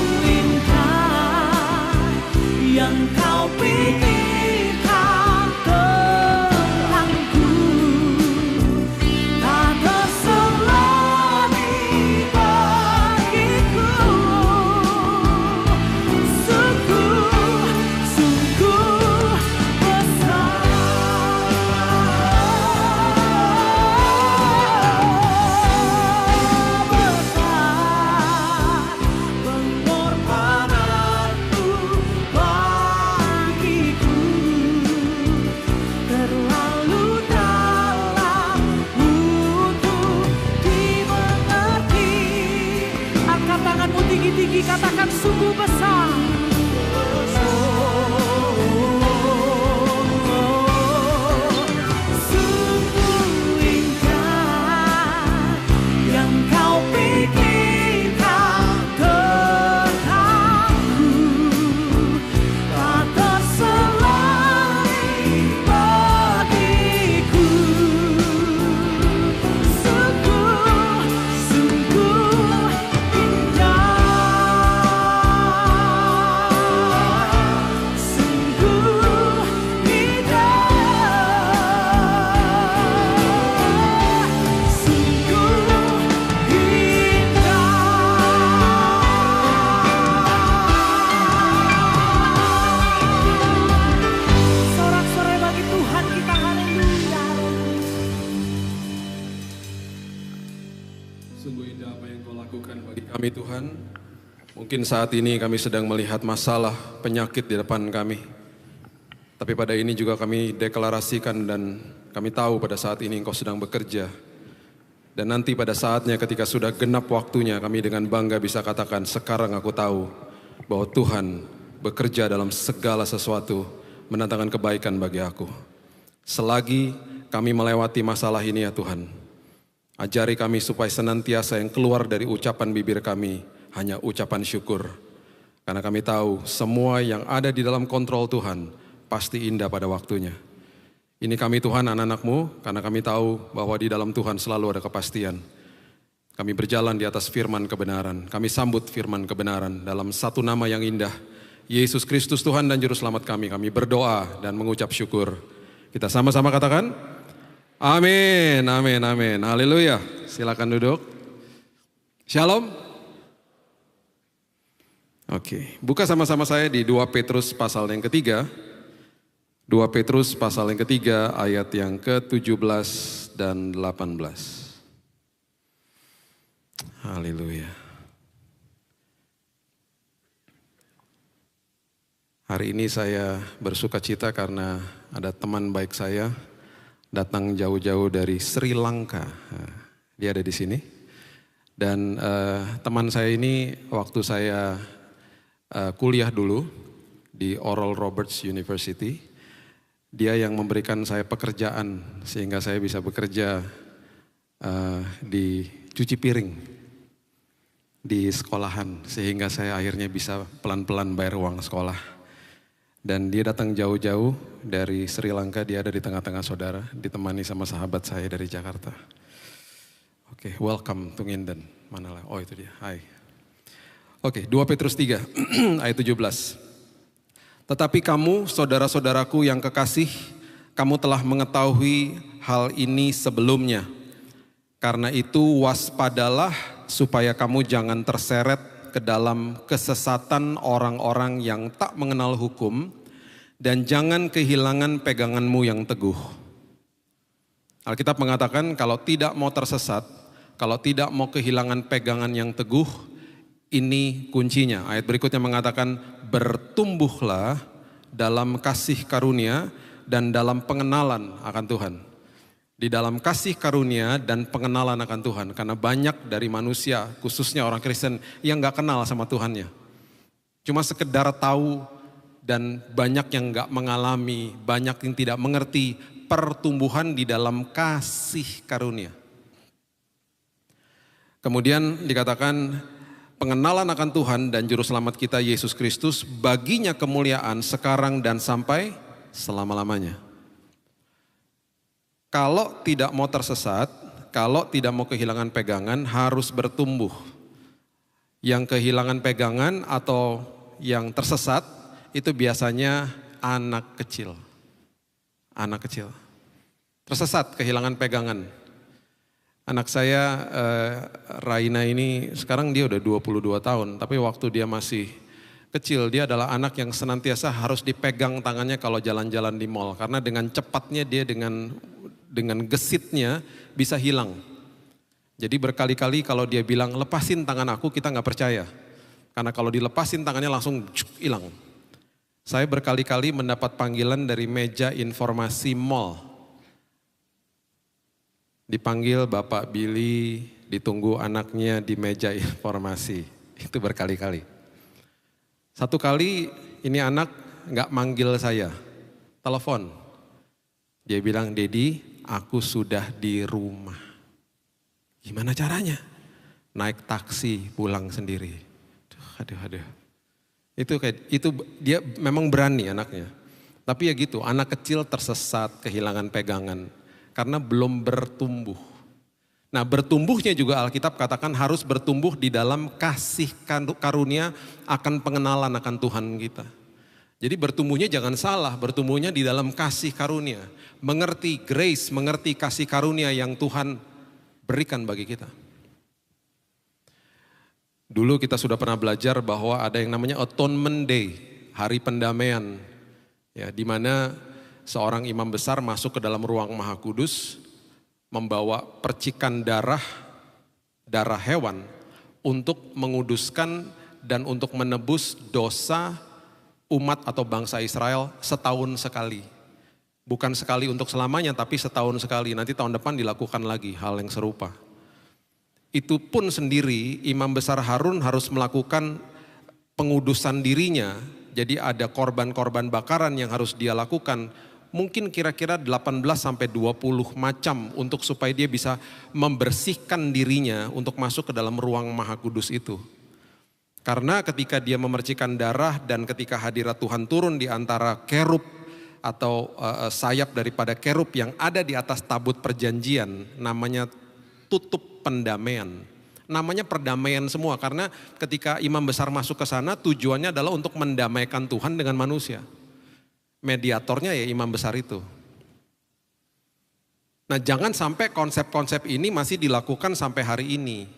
[SPEAKER 5] Kami Tuhan, mungkin saat ini kami sedang melihat masalah penyakit di depan kami. Tapi pada ini juga kami deklarasikan dan kami tahu pada saat ini Engkau sedang bekerja. Dan nanti pada saatnya ketika sudah genap waktunya kami dengan bangga bisa katakan, sekarang aku tahu bahwa Tuhan bekerja dalam segala sesuatu mendatangkan kebaikan bagi aku. Selagi kami melewati masalah ini ya Tuhan, ajari kami supaya senantiasa yang keluar dari ucapan bibir kami hanya ucapan syukur. Karena kami tahu semua yang ada di dalam kontrol Tuhan pasti indah pada waktunya. Ini kami Tuhan anak-anak-Mu, karena kami tahu bahwa di dalam Tuhan selalu ada kepastian. Kami berjalan di atas firman kebenaran. Kami sambut firman kebenaran dalam satu nama yang indah. Yesus Kristus Tuhan dan Juru Selamat kami. Kami berdoa dan mengucap syukur. Kita sama-sama katakan, amin, amin, amin. Haleluya. Silakan duduk. Shalom. Oke, buka sama-sama saya di 2 Petrus pasal yang ketiga. 2 Petrus pasal yang ketiga ayat yang ke-17 dan 18. Haleluya. Hari ini saya bersuka cita karena ada teman baik saya datang jauh-jauh dari Sri Lanka. Dia ada di sini. Dan teman saya ini waktu saya kuliah dulu di Oral Roberts University, dia yang memberikan saya pekerjaan sehingga saya bisa bekerja di cuci piring di sekolahan sehingga saya akhirnya bisa pelan-pelan bayar uang sekolah. Dan dia datang jauh-jauh dari Sri Lanka, dia ada di tengah-tengah saudara, ditemani sama sahabat saya dari Jakarta. Oke, welcome to Nginden. Manalah? Oh itu dia, hai. Oke, 2 Petrus 3 ayat 17. Tetapi kamu, saudara-saudaraku yang kekasih, kamu telah mengetahui hal ini sebelumnya. Karena itu waspadalah supaya kamu jangan terseret ke dalam kesesatan orang-orang yang tak mengenal hukum, dan jangan kehilangan peganganmu yang teguh. Alkitab mengatakan kalau tidak mau tersesat, kalau tidak mau kehilangan pegangan yang teguh, ini kuncinya. Ayat berikutnya mengatakan, bertumbuhlah dalam kasih karunia dan dalam pengenalan akan Tuhan. Di dalam kasih karunia dan pengenalan akan Tuhan. Karena banyak dari manusia, khususnya orang Kristen, yang gak kenal sama Tuhannya. Cuma sekedar tahu dan banyak yang gak mengalami, banyak yang tidak mengerti pertumbuhan di dalam kasih karunia. Kemudian dikatakan, pengenalan akan Tuhan dan Juru Selamat kita Yesus Kristus, baginya kemuliaan sekarang dan sampai selama-lamanya. Kalau tidak mau tersesat, kalau tidak mau kehilangan pegangan, harus bertumbuh. Yang kehilangan pegangan atau yang tersesat, itu biasanya anak kecil. Anak kecil. Tersesat, kehilangan pegangan. Anak saya, Raina ini, sekarang dia udah 22 tahun, tapi waktu dia masih kecil, dia adalah anak yang senantiasa harus dipegang tangannya kalau jalan-jalan di mall. Karena dengan cepatnya dia dengan gesitnya bisa hilang. Jadi berkali-kali kalau dia bilang, lepasin tangan aku, kita gak percaya. Karena kalau dilepasin tangannya langsung hilang. Saya berkali-kali mendapat panggilan dari meja informasi mall. Dipanggil Bapak Billy, ditunggu anaknya di meja informasi. Itu berkali-kali. Satu kali ini anak gak manggil saya, telepon. Dia bilang, Dedi, aku sudah di rumah. Gimana caranya? Naik taksi pulang sendiri. Aduh. Itu dia memang berani anaknya. Tapi ya gitu, anak kecil tersesat, kehilangan pegangan. Karena belum bertumbuh. Nah, bertumbuhnya juga Alkitab katakan harus bertumbuh di dalam kasih karunia akan pengenalan akan Tuhan kita. Jadi bertumbuhnya jangan salah, bertumbuhnya di dalam kasih karunia. Mengerti grace, mengerti kasih karunia yang Tuhan berikan bagi kita. Dulu kita sudah pernah belajar bahwa ada yang namanya Atonement Day, hari pendamaian. Ya, di mana seorang imam besar masuk ke dalam ruang Maha Kudus, membawa percikan darah hewan untuk menguduskan dan untuk menebus dosa umat atau bangsa Israel setahun sekali. Bukan sekali untuk selamanya, tapi setahun sekali. Nanti tahun depan dilakukan lagi hal yang serupa. Itu pun sendiri imam besar Harun harus melakukan pengudusan dirinya. Jadi ada korban-korban bakaran yang harus dia lakukan. Mungkin kira-kira 18 sampai 20 macam untuk supaya dia bisa membersihkan dirinya untuk masuk ke dalam ruang Maha Kudus itu. Karena ketika dia memercikan darah dan ketika hadirat Tuhan turun di antara kerub atau sayap daripada kerub yang ada di atas tabut perjanjian, namanya tutup pendamaian. Namanya perdamaian semua, karena ketika imam besar masuk ke sana tujuannya adalah untuk mendamaikan Tuhan dengan manusia. Mediatornya ya imam besar itu. Nah, jangan sampai konsep-konsep ini masih dilakukan sampai hari ini.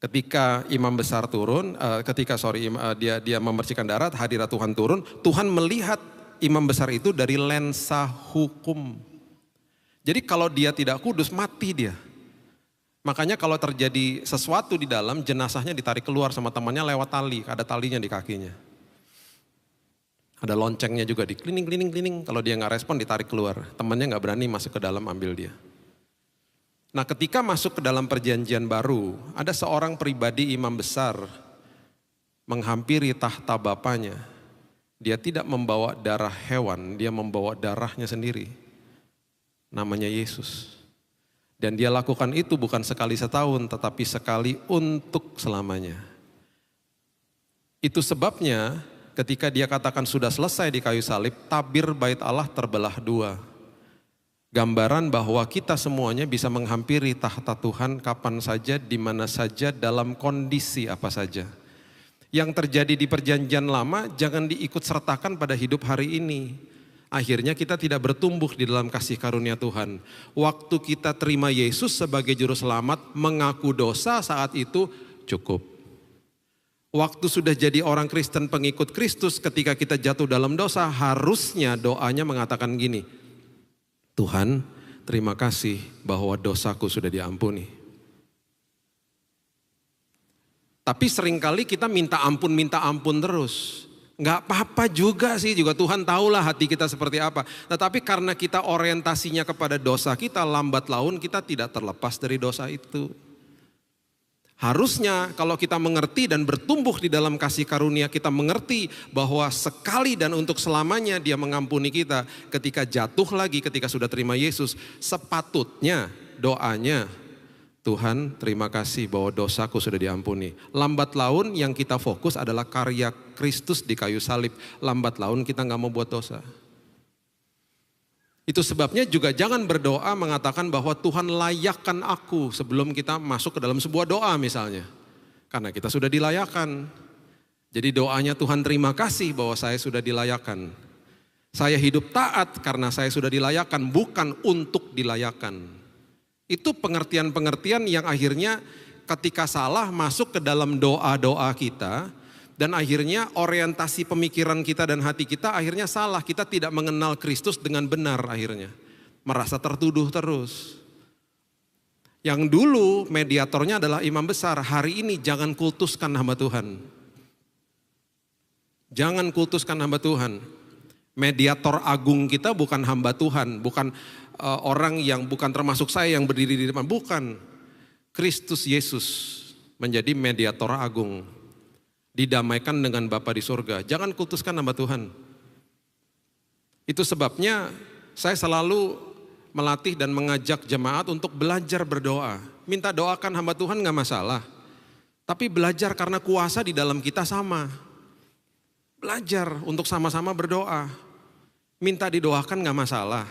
[SPEAKER 5] Ketika imam besar turun, dia membersihkan darah, hadirat Tuhan turun, Tuhan melihat imam besar itu dari lensa hukum. Jadi kalau dia tidak kudus, mati dia. Makanya kalau terjadi sesuatu di dalam, jenazahnya ditarik keluar sama temannya lewat tali, ada talinya di kakinya. Ada loncengnya juga di klining. Kalau dia nggak respon ditarik keluar, temannya nggak berani masuk ke dalam ambil dia. Nah, ketika masuk ke dalam perjanjian baru, ada seorang pribadi imam besar menghampiri tahta bapaknya. Dia tidak membawa darah hewan, dia membawa darahnya sendiri. Namanya Yesus. Dan dia lakukan itu bukan sekali setahun, tetapi sekali untuk selamanya. Itu sebabnya ketika dia katakan sudah selesai di kayu salib, tabir bait Allah terbelah dua. Gambaran bahwa kita semuanya bisa menghampiri tahta Tuhan kapan saja, di mana saja, dalam kondisi apa saja. Yang terjadi di perjanjian lama jangan diikut sertakan pada hidup hari ini. Akhirnya kita tidak bertumbuh di dalam kasih karunia Tuhan. Waktu kita terima Yesus sebagai juru selamat, mengaku dosa saat itu cukup. Waktu sudah jadi orang Kristen pengikut Kristus, ketika kita jatuh dalam dosa, harusnya doanya mengatakan gini, Tuhan, terima kasih bahwa dosaku sudah diampuni. Tapi seringkali kita minta ampun terus. Nggak apa-apa juga sih, juga Tuhan tahulah hati kita seperti apa. Tetapi karena kita orientasinya kepada dosa kita, lambat laun kita tidak terlepas dari dosa itu. Harusnya kalau kita mengerti dan bertumbuh di dalam kasih karunia, kita mengerti bahwa sekali dan untuk selamanya Dia mengampuni kita. Ketika jatuh lagi, ketika sudah terima Yesus, sepatutnya doanya, Tuhan terima kasih bahwa dosaku sudah diampuni. Lambat laun yang kita fokus adalah karya Kristus di kayu salib. Lambat laun kita gak mau buat dosa. Itu sebabnya juga jangan berdoa mengatakan bahwa Tuhan layakkan aku sebelum kita masuk ke dalam sebuah doa misalnya. Karena kita sudah dilayakkan. Jadi doanya Tuhan terima kasih bahwa saya sudah dilayakkan. Saya hidup taat karena saya sudah dilayakkan, bukan untuk dilayakkan. Itu pengertian-pengertian yang akhirnya ketika salah masuk ke dalam doa-doa kita, dan akhirnya orientasi pemikiran kita dan hati kita akhirnya salah. Kita tidak mengenal Kristus dengan benar akhirnya. Merasa tertuduh terus. Yang dulu mediatornya adalah imam besar, hari ini jangan kultuskan hamba Tuhan. Jangan kultuskan hamba Tuhan. Mediator agung kita bukan hamba Tuhan, bukan orang yang bukan termasuk saya yang berdiri di depan, bukan. Kristus Yesus menjadi mediator agung, didamaikan dengan Bapa di surga. Jangan kultuskan hamba Tuhan. Itu sebabnya saya selalu melatih dan mengajak jemaat untuk belajar berdoa. Minta doakan hamba Tuhan gak masalah, tapi belajar karena kuasa di dalam kita sama. Belajar untuk sama-sama berdoa. Minta didoakan gak masalah,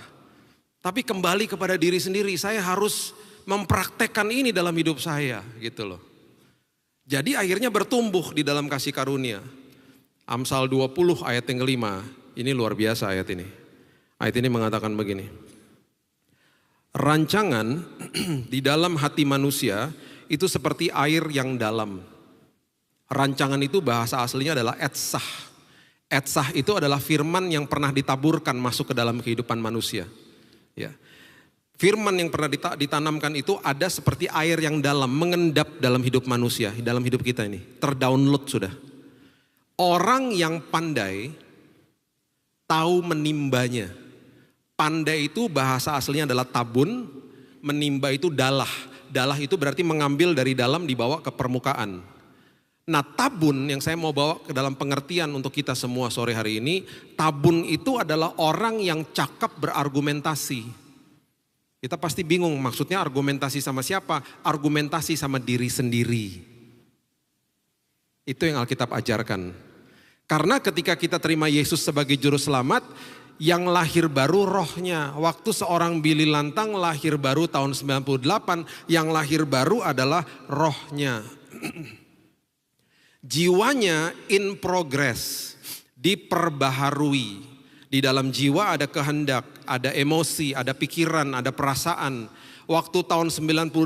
[SPEAKER 5] tapi kembali kepada diri sendiri. Saya harus mempraktekkan ini dalam hidup saya gitu loh. Jadi akhirnya bertumbuh di dalam kasih karunia. Amsal 20 ayat yang kelima, ini luar biasa ayat ini. Ayat ini mengatakan begini. Rancangan di dalam hati manusia itu seperti air yang dalam. Rancangan itu bahasa aslinya adalah etsah. Etsah itu adalah firman yang pernah ditaburkan masuk ke dalam kehidupan manusia. Ya. Firman yang pernah ditanamkan itu ada seperti air yang dalam, mengendap dalam hidup manusia, dalam hidup kita ini. Terdownload sudah. Orang yang pandai tahu menimbanya. Pandai itu bahasa aslinya adalah tabun, menimba itu dalah. Dalah itu berarti mengambil dari dalam dibawa ke permukaan. Nah, tabun yang saya mau bawa ke dalam pengertian untuk kita semua sore hari ini, tabun itu adalah orang yang cakap berargumentasi. Kita pasti bingung maksudnya argumentasi sama siapa? Argumentasi sama diri sendiri. Itu yang Alkitab ajarkan. Karena ketika kita terima Yesus sebagai juru selamat, yang lahir baru rohnya. Waktu seorang Billy Lantang lahir baru tahun 98, yang lahir baru adalah rohnya. Jiwanya in progress, diperbaharui. Di dalam jiwa ada kehendak, ada emosi, ada pikiran, ada perasaan. Waktu tahun 98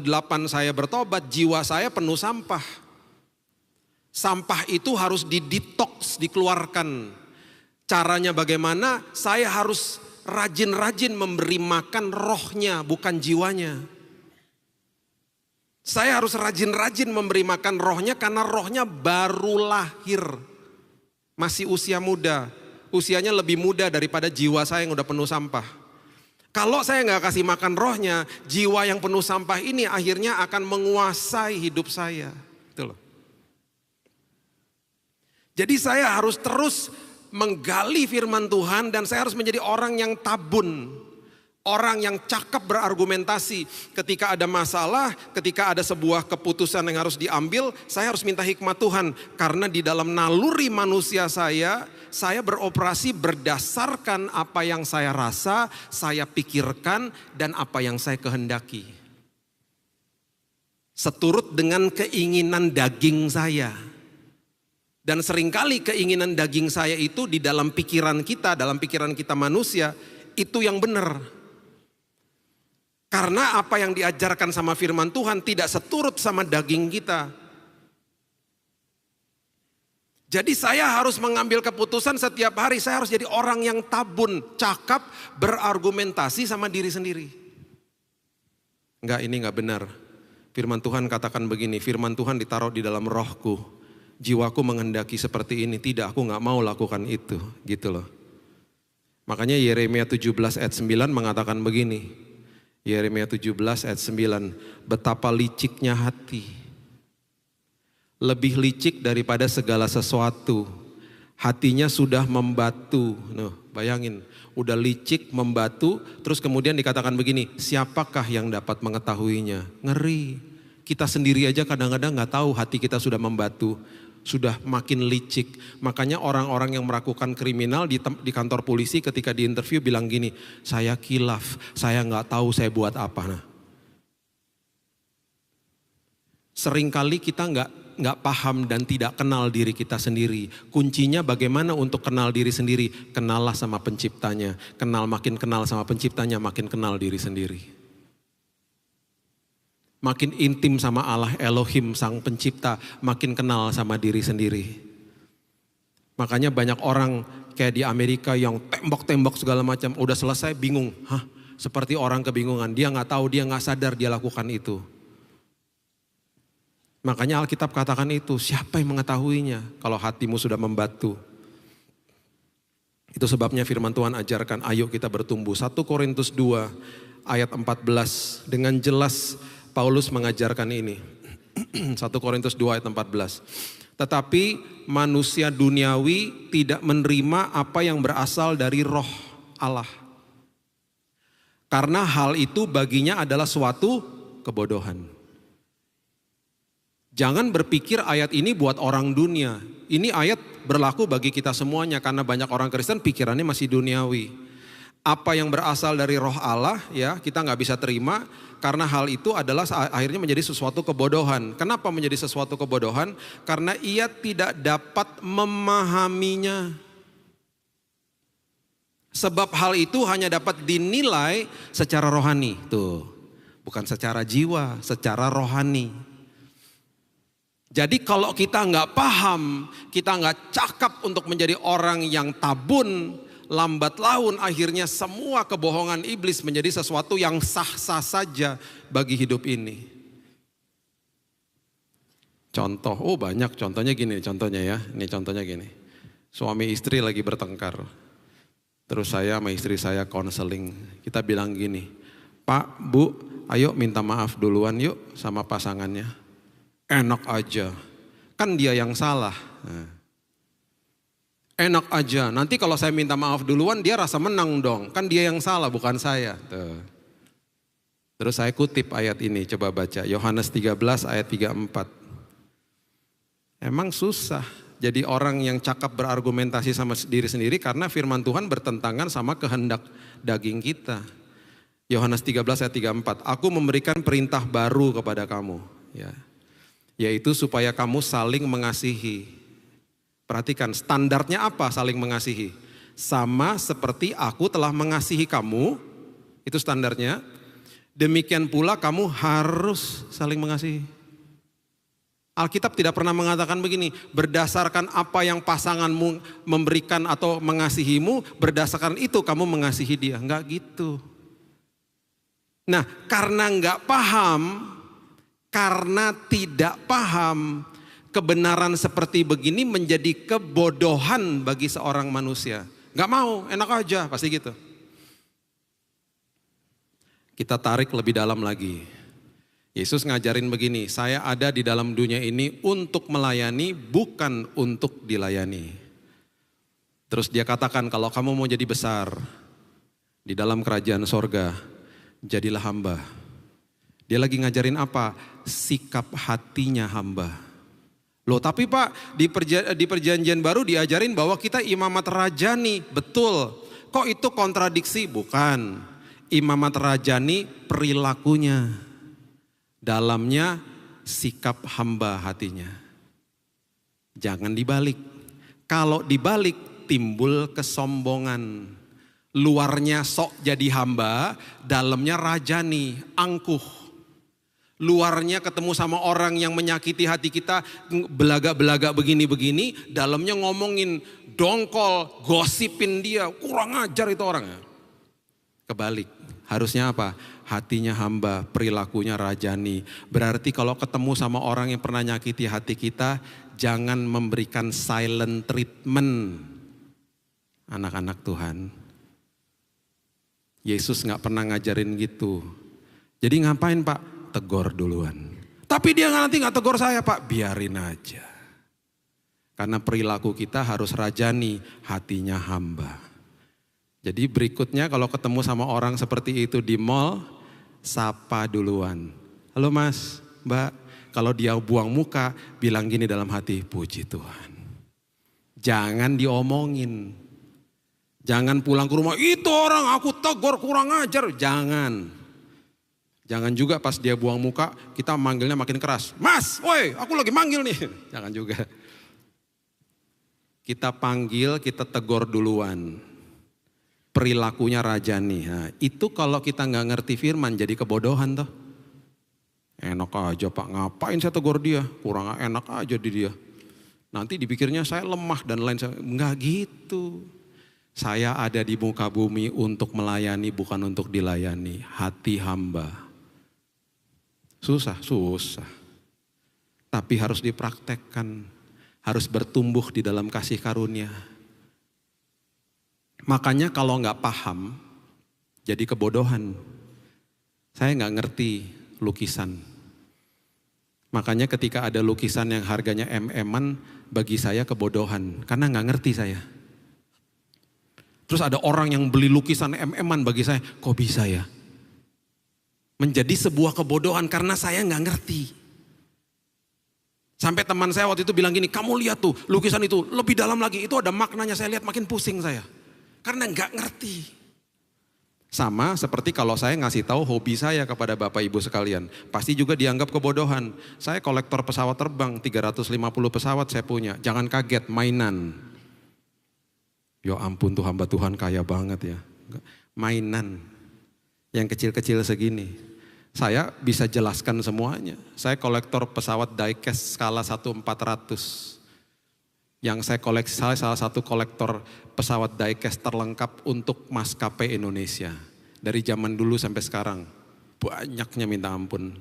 [SPEAKER 5] saya bertobat, jiwa saya penuh sampah. Sampah itu harus didetox, dikeluarkan. Caranya bagaimana? Saya harus rajin-rajin memberi makan rohnya, bukan jiwanya. Saya harus rajin-rajin memberi makan rohnya karena rohnya baru lahir. Masih usia muda. Usianya lebih muda daripada jiwa saya yang udah penuh sampah. Kalau saya nggak kasih makan rohnya, jiwa yang penuh sampah ini akhirnya akan menguasai hidup saya. Itu loh. Jadi saya harus terus menggali firman Tuhan dan saya harus menjadi orang yang tabun. Orang yang cakap berargumentasi. Ketika ada masalah, ketika ada sebuah keputusan yang harus diambil, saya harus minta hikmat Tuhan. Karena di dalam naluri manusia saya beroperasi berdasarkan apa yang saya rasa, saya pikirkan, dan apa yang saya kehendaki. Seturut dengan keinginan daging saya. Dan seringkali keinginan daging saya itu di dalam pikiran kita manusia, itu yang benar. Karena apa yang diajarkan sama firman Tuhan tidak seturut sama daging kita. Jadi saya harus mengambil keputusan setiap hari, saya harus jadi orang yang tabun, cakap, berargumentasi sama diri sendiri. Enggak, ini enggak benar. Firman Tuhan katakan begini, firman Tuhan ditaruh di dalam rohku. Jiwaku menghendaki seperti ini, tidak, aku enggak mau lakukan itu, gitu loh. Makanya Yeremia 17 ayat 9 mengatakan begini. Yeremia 17 ayat 9, betapa liciknya hati. Lebih licik daripada segala sesuatu. Hatinya sudah membatu. Noh, bayangin, udah licik, membatu, terus kemudian dikatakan begini, siapakah yang dapat mengetahuinya? Ngeri. Kita sendiri aja kadang-kadang gak tahu hati kita sudah membatu. Sudah makin licik. Makanya orang-orang yang melakukan kriminal di kantor polisi ketika diinterview bilang gini, saya kilaf, saya gak tahu saya buat apa. Nah, seringkali kita nggak paham dan tidak kenal diri kita sendiri. Kuncinya bagaimana untuk kenal diri sendiri? Kenallah sama penciptanya. Makin kenal sama penciptanya, makin kenal diri sendiri. Makin intim sama Allah Elohim sang pencipta, makin kenal sama diri sendiri. Makanya banyak orang kayak di Amerika yang tembak-tembak segala macam, udah selesai bingung. Seperti orang kebingungan, dia gak tahu, dia gak sadar dia lakukan itu. Makanya Alkitab katakan itu, siapa yang mengetahuinya kalau hatimu sudah membatu. Itu sebabnya firman Tuhan ajarkan, ayo kita bertumbuh. 1 Korintus 2 ayat 14, dengan jelas Paulus mengajarkan ini. 1 Korintus 2 ayat 14. Tetapi manusia duniawi tidak menerima apa yang berasal dari roh Allah. Karena hal itu baginya adalah suatu kebodohan. Jangan berpikir ayat ini buat orang dunia. Ini ayat berlaku bagi kita semuanya karena banyak orang Kristen pikirannya masih duniawi. Apa yang berasal dari roh Allah ya kita nggak bisa terima karena hal itu adalah akhirnya menjadi sesuatu kebodohan. Kenapa menjadi sesuatu kebodohan? Karena ia tidak dapat memahaminya. Sebab hal itu hanya dapat dinilai secara rohani. Tuh, bukan secara jiwa, secara rohani. Jadi kalau kita nggak paham, kita nggak cakap untuk menjadi orang yang tabun, lambat laun akhirnya semua kebohongan iblis menjadi sesuatu yang sah-sah saja bagi hidup ini. Contoh, banyak contohnya gini, ini contohnya gini. Suami istri lagi bertengkar. Terus saya sama istri saya konseling. Kita bilang gini, Pak, Bu, ayo minta maaf duluan yuk sama pasangannya. Enak aja, kan dia yang salah. Enak aja, nanti kalau saya minta maaf duluan dia rasa menang dong. Kan dia yang salah bukan saya. Tuh. Terus saya kutip ayat ini, coba baca. Yohanes 13 ayat 34. Emang susah jadi orang yang cakap berargumentasi sama diri sendiri karena firman Tuhan bertentangan sama kehendak daging kita. Yohanes 13 ayat 34, aku memberikan perintah baru kepada kamu. Ya. Yaitu supaya kamu saling mengasihi. Perhatikan standarnya apa saling mengasihi. Sama seperti aku telah mengasihi kamu, itu standarnya. Demikian pula kamu harus saling mengasihi. Alkitab tidak pernah mengatakan begini, berdasarkan apa yang pasanganmu memberikan atau mengasihimu, berdasarkan itu kamu mengasihi dia. Enggak gitu. Nah, karena enggak paham, karena tidak paham, kebenaran seperti begini menjadi kebodohan bagi seorang manusia. Enggak mau, enak aja, pasti gitu. Kita tarik lebih dalam lagi. Yesus ngajarin begini, saya ada di dalam dunia ini untuk melayani, bukan untuk dilayani. Terus dia katakan, kalau kamu mau jadi besar di dalam kerajaan sorga, jadilah hamba. Dia lagi ngajarin apa? Sikap hatinya hamba. Loh tapi Pak, di perjanjian baru diajarin bahwa kita imamat rajani. Betul. Kok itu kontradiksi? Bukan. Imamat rajani perilakunya. Dalamnya sikap hamba hatinya. Jangan dibalik. Kalau dibalik timbul kesombongan. Luarnya sok jadi hamba, dalamnya rajani, angkuh. Luarnya ketemu sama orang yang menyakiti hati kita, belagak-belagak begini-begini, dalamnya ngomongin dongkol, gosipin dia, kurang ajar itu orangnya. Kebalik, harusnya apa? Hatinya hamba, perilakunya rajani. Berarti kalau ketemu sama orang yang pernah nyakiti hati kita, jangan memberikan silent treatment. Anak-anak Tuhan. Yesus gak pernah ngajarin gitu. Jadi ngapain Pak? Tegur duluan. Tapi dia nanti gak tegur saya Pak. Biarin aja. Karena perilaku kita harus rajani, hatinya hamba. Jadi berikutnya kalau ketemu sama orang seperti itu di mall, sapa duluan. Halo Mas, Mbak. Kalau dia buang muka, bilang gini dalam hati, puji Tuhan. Jangan diomongin. Jangan pulang ke rumah, itu orang aku tegur kurang ajar. Jangan. Jangan juga pas dia buang muka, kita manggilnya makin keras. Mas, woi aku lagi manggil nih. Jangan juga. Kita panggil, kita tegur duluan. Perilakunya rajani. Nah, itu kalau kita nggak ngerti firman jadi kebodohan toh. Enak aja Pak, ngapain saya tegur dia? Kurang enak aja di dia. Nanti dipikirnya saya lemah dan lain sebagainya. Enggak gitu. Saya ada di muka bumi untuk melayani, bukan untuk dilayani. Hati hamba. Susah. Tapi harus dipraktekkan. Harus bertumbuh di dalam kasih karunia. Makanya kalau nggak paham, jadi kebodohan. Saya nggak ngerti lukisan. Makanya ketika ada lukisan yang harganya MM-an, bagi saya kebodohan. Karena nggak ngerti saya. Terus ada orang yang beli lukisan MM-an, bagi saya, kok bisa ya? Menjadi sebuah kebodohan karena saya nggak ngerti. Sampai teman saya waktu itu bilang gini, kamu lihat tuh lukisan itu lebih dalam lagi, itu ada maknanya, saya lihat makin pusing saya. Karena nggak ngerti. Sama seperti kalau saya ngasih tahu hobi saya kepada Bapak Ibu sekalian, pasti juga dianggap kebodohan. Saya kolektor pesawat terbang, 350 pesawat saya punya, jangan kaget, mainan. Ya ampun tuh hamba Tuhan kaya banget ya. Mainan yang kecil-kecil segini. Saya bisa jelaskan semuanya. Saya kolektor pesawat diecast skala 1/400. Yang saya koleksi, salah satu kolektor pesawat diecast terlengkap untuk maskapai Indonesia. Dari zaman dulu sampai sekarang. Banyaknya minta ampun.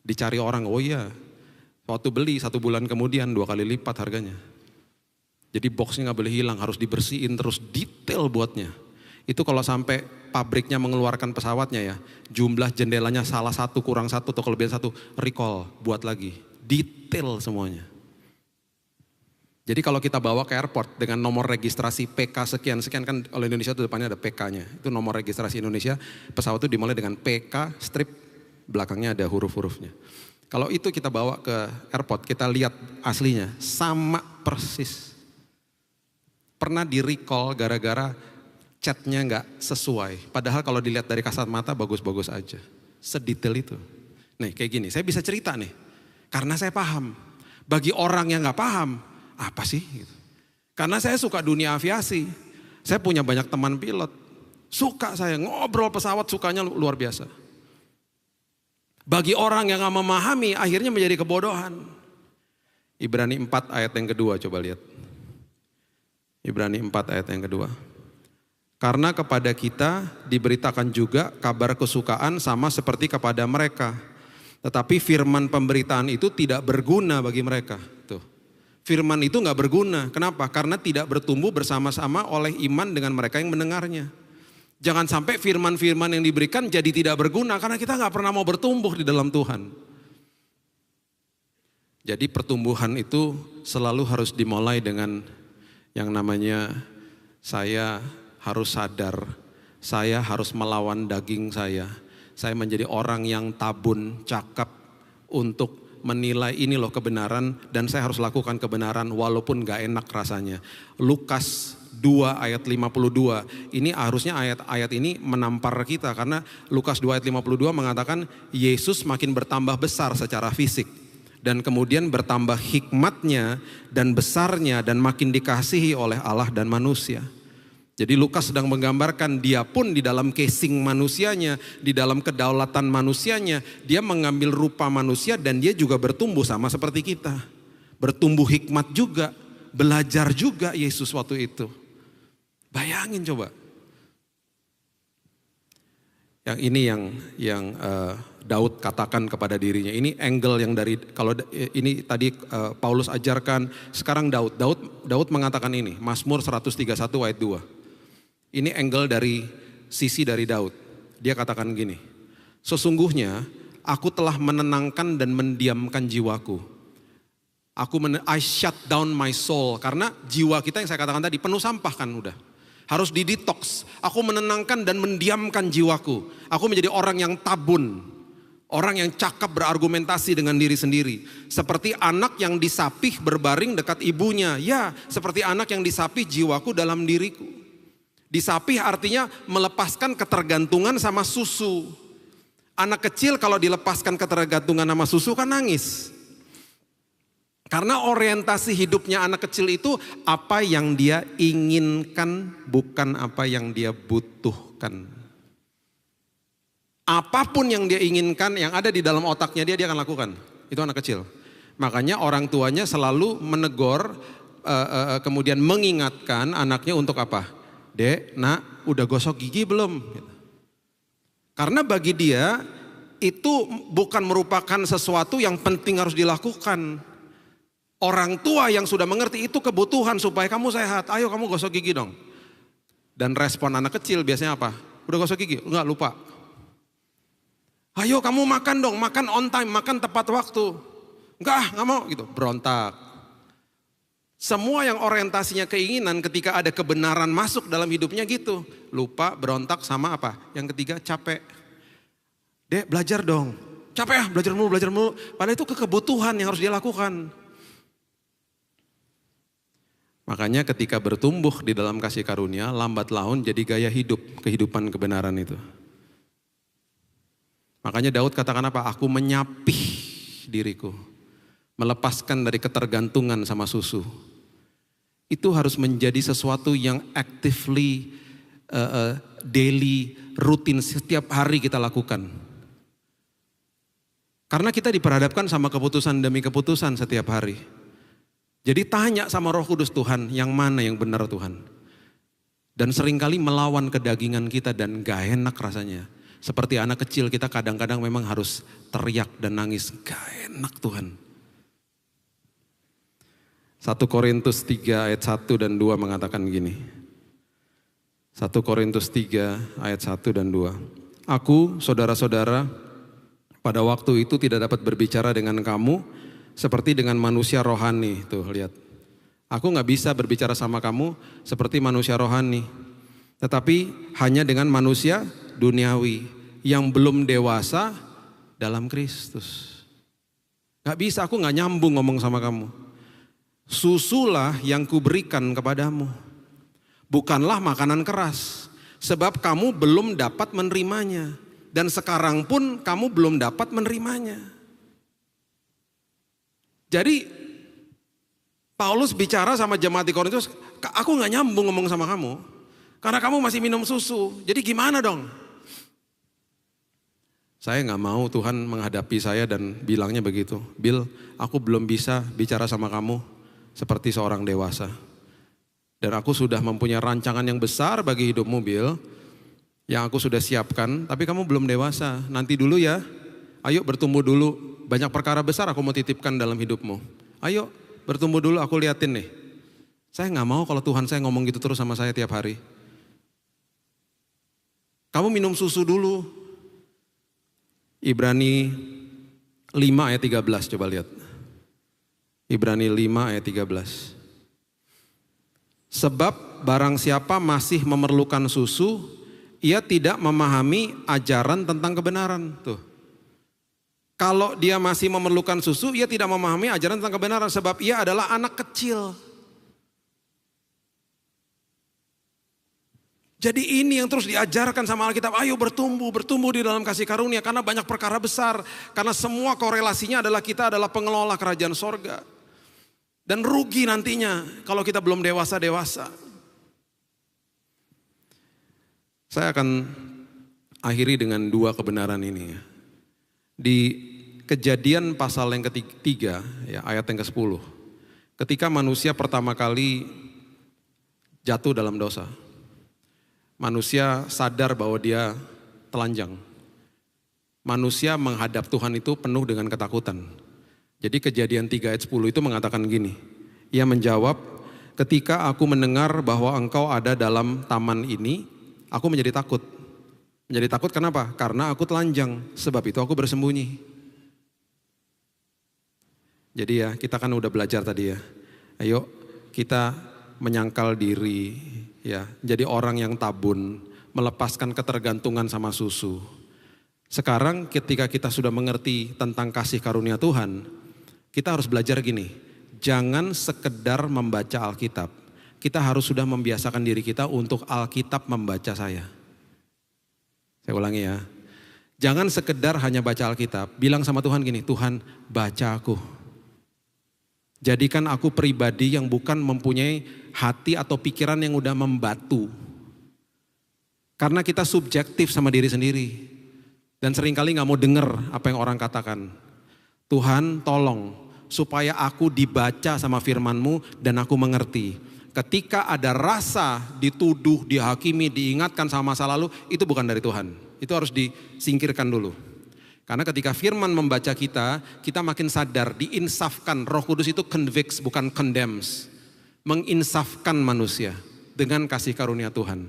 [SPEAKER 5] Dicari orang, oh iya. Waktu beli 1 bulan kemudian 2 kali lipat harganya. Jadi boxnya gak boleh hilang, harus dibersihin terus, detail buatnya. Itu kalau sampai pabriknya mengeluarkan pesawatnya ya, jumlah jendelanya salah satu, kurang satu, atau kelebihan satu, recall, buat lagi. Detail semuanya. Jadi kalau kita bawa ke airport dengan nomor registrasi PK sekian-sekian, kan oleh Indonesia itu depannya ada PK-nya. Itu nomor registrasi Indonesia, pesawat itu dimulai dengan PK, strip, belakangnya ada huruf-hurufnya. Kalau itu kita bawa ke airport, kita lihat aslinya, sama persis. Pernah di recall gara-gara catnya nggak sesuai. Padahal kalau dilihat dari kasat mata bagus-bagus aja. Sedetail itu. Nih kayak gini, saya bisa cerita nih. Karena saya paham. Bagi orang yang nggak paham, apa sih? Gitu. Karena saya suka dunia aviasi. Saya punya banyak teman pilot. Suka saya, ngobrol pesawat sukanya luar biasa. Bagi orang yang gak memahami, akhirnya menjadi kebodohan. Ibrani 4 ayat yang kedua, coba lihat. Ibrani 4 ayat yang kedua. Karena kepada kita diberitakan juga kabar kesukaan sama seperti kepada mereka. Tetapi firman pemberitaan itu tidak berguna bagi mereka. Tuh. Firman itu gak berguna. Kenapa? Karena tidak bertumbuh bersama-sama oleh iman dengan mereka yang mendengarnya. Jangan sampai firman-firman yang diberikan jadi tidak berguna karena kita gak pernah mau bertumbuh di dalam Tuhan. Jadi pertumbuhan itu selalu harus dimulai dengan yang namanya saya harus sadar, saya harus melawan daging saya menjadi orang yang tabun, cakap untuk menilai ini loh kebenaran dan saya harus lakukan kebenaran walaupun gak enak rasanya. Lukas 2 ayat 52, ini harusnya ayat-ayat ini menampar kita karena Lukas 2 ayat 52 mengatakan Yesus makin bertambah besar secara fisik dan kemudian bertambah hikmatnya dan besarnya dan makin dikasihi oleh Allah dan manusia. Jadi Lukas sedang menggambarkan dia pun di dalam casing manusianya, di dalam kedaulatan manusianya, dia mengambil rupa manusia dan dia juga bertumbuh sama seperti kita. Bertumbuh hikmat juga, belajar juga Yesus waktu itu. Bayangin coba. Yang ini yang Daud katakan kepada dirinya. Ini angle yang dari kalau ini tadi Paulus ajarkan, sekarang Daud mengatakan ini, Mazmur 131 ayat 2. Ini angle dari sisi dari Daud. Dia katakan gini, sesungguhnya aku telah menenangkan dan mendiamkan jiwaku. I shut down my soul. Karena jiwa kita yang saya katakan tadi penuh sampah kan udah. Harus didetox. Aku menenangkan dan mendiamkan jiwaku. Aku menjadi orang yang tabun. Orang yang cakap berargumentasi dengan diri sendiri. Seperti anak yang disapih berbaring dekat ibunya. Ya, seperti anak yang disapih jiwaku dalam diriku. Disapih artinya melepaskan ketergantungan sama susu. Anak kecil kalau dilepaskan ketergantungan sama susu kan nangis. Karena orientasi hidupnya anak kecil itu apa yang dia inginkan bukan apa yang dia butuhkan. Apapun yang dia inginkan yang ada di dalam otaknya dia akan lakukan. Itu anak kecil. Makanya orang tuanya selalu menegur kemudian mengingatkan anaknya untuk apa? Dek, nak, udah gosok gigi belum? Karena bagi dia itu bukan merupakan sesuatu yang penting harus dilakukan. Orang tua yang sudah mengerti itu kebutuhan supaya kamu sehat. Ayo kamu gosok gigi dong. Dan respon anak kecil biasanya apa? Udah gosok gigi? Enggak, lupa. Ayo kamu makan dong, makan on time, makan tepat waktu. Enggak mau gitu, berontak. Semua yang orientasinya keinginan ketika ada kebenaran masuk dalam hidupnya gitu. Lupa, berontak sama apa? Yang ketiga capek. Dek belajar dong. Capek ya belajar mulu. Padahal itu kebutuhan yang harus dia lakukan. Makanya ketika bertumbuh di dalam kasih karunia, lambat laun jadi gaya hidup, kehidupan kebenaran itu. Makanya Daud katakan apa? Aku menyapih diriku. Melepaskan dari ketergantungan sama susu. Itu harus menjadi sesuatu yang actively, daily, rutin, setiap hari kita lakukan. Karena kita diperhadapkan sama keputusan demi keputusan setiap hari. Jadi tanya sama Roh Kudus, Tuhan yang mana yang benar Tuhan. Dan seringkali melawan kedagingan kita dan gak enak rasanya. Seperti anak kecil kita kadang-kadang memang harus teriak dan nangis. Gak enak Tuhan. 1 Korintus 3 ayat 1 dan 2 mengatakan gini. 1 Korintus 3 ayat 1 dan 2. Aku, saudara-saudara, pada waktu itu tidak dapat berbicara dengan kamu seperti dengan manusia rohani. Tuh lihat. Aku gak bisa berbicara sama kamu seperti manusia rohani. Tetapi hanya dengan manusia duniawi yang belum dewasa dalam Kristus. Gak bisa, aku gak nyambung ngomong sama kamu. Susulah yang kuberikan kepadamu, bukanlah makanan keras, sebab kamu belum dapat menerimanya, dan sekarang pun kamu belum dapat menerimanya. Jadi Paulus bicara sama jemaat di Korintus, aku gak nyambung ngomong sama kamu, karena kamu masih minum susu, jadi gimana dong? Saya gak mau Tuhan menghadapi saya dan bilangnya begitu, Bill, aku belum bisa bicara sama kamu seperti seorang dewasa. Dan aku sudah mempunyai rancangan yang besar bagi hidupmu, Bill, yang aku sudah siapkan, tapi kamu belum dewasa. Nanti dulu ya, ayo bertumbuh dulu. Banyak perkara besar aku mau titipkan dalam hidupmu. Ayo bertumbuh dulu, aku liatin nih. Saya gak mau kalau Tuhan saya ngomong gitu terus sama saya tiap hari. Kamu minum susu dulu. Ibrani 5 ayat 13, coba lihat. Ibrani 5 ayat 13. Sebab barang siapa masih memerlukan susu, ia tidak memahami ajaran tentang kebenaran. Tuh. Kalau dia masih memerlukan susu, ia tidak memahami ajaran tentang kebenaran sebab ia adalah anak kecil. Jadi ini yang terus diajarkan sama Alkitab, ayo bertumbuh di dalam kasih karunia karena banyak perkara besar. Karena semua korelasinya adalah kita adalah pengelola kerajaan sorga. Dan rugi nantinya kalau kita belum dewasa-dewasa. Saya akan akhiri dengan 2 kebenaran ini. Di Kejadian pasal yang ketiga, ya, ayat yang ke-10. Ketika manusia pertama kali jatuh dalam dosa. Manusia sadar bahwa dia telanjang. Manusia menghadap Tuhan itu penuh dengan ketakutan. Jadi Kejadian 3 ayat 10 itu mengatakan gini. Ia menjawab, ketika aku mendengar bahwa engkau ada dalam taman ini, aku menjadi takut. Menjadi takut kenapa? Karena aku telanjang, sebab itu aku bersembunyi. Jadi ya, kita kan udah belajar tadi ya. Ayo kita menyangkal diri, ya, jadi orang yang tabun, melepaskan ketergantungan sama susu. Sekarang ketika kita sudah mengerti tentang kasih karunia Tuhan, kita harus belajar gini, jangan sekedar membaca Alkitab. Kita harus sudah membiasakan diri kita untuk Alkitab membaca saya. Saya ulangi ya. Jangan sekedar hanya baca Alkitab. Bilang sama Tuhan gini, Tuhan baca aku. Jadikan aku pribadi yang bukan mempunyai hati atau pikiran yang udah membatu. Karena kita subjektif sama diri sendiri. Dan seringkali gak mau denger apa yang orang katakan. Tuhan tolong supaya aku dibaca sama firman-Mu dan aku mengerti. Ketika ada rasa dituduh, dihakimi, diingatkan sama masa lalu, itu bukan dari Tuhan. Itu harus disingkirkan dulu. Karena ketika firman membaca kita, kita makin sadar, diinsafkan. Roh Kudus itu convicts, bukan condemns. Menginsafkan manusia dengan kasih karunia Tuhan.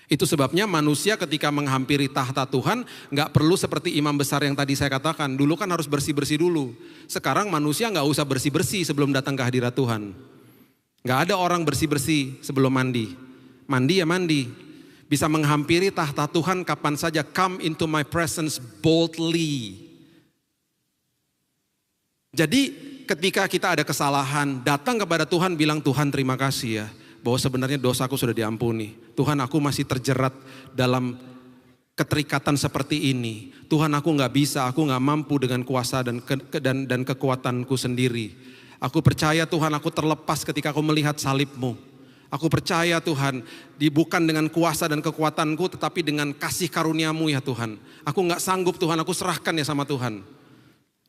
[SPEAKER 5] Itu sebabnya manusia ketika menghampiri tahta Tuhan gak perlu seperti imam besar yang tadi saya katakan. Dulu kan harus bersih-bersih dulu. Sekarang manusia gak usah bersih-bersih sebelum datang ke hadirat Tuhan. Gak ada orang bersih-bersih sebelum mandi. Mandi ya mandi. Bisa menghampiri tahta Tuhan kapan saja. Come into my presence boldly. Jadi ketika kita ada kesalahan, datang kepada Tuhan bilang, Tuhan terima kasih ya. Bahwa sebenarnya dosaku sudah diampuni. Tuhan aku masih terjerat dalam keterikatan seperti ini. Tuhan aku gak bisa, aku gak mampu dengan kuasa dan kekuatanku sendiri. Aku percaya Tuhan aku terlepas ketika aku melihat salib-Mu. Aku percaya Tuhan, bukan dengan kuasa dan kekuatanku tetapi dengan kasih karunia-Mu ya Tuhan. Aku gak sanggup Tuhan, aku serahkan ya sama Tuhan.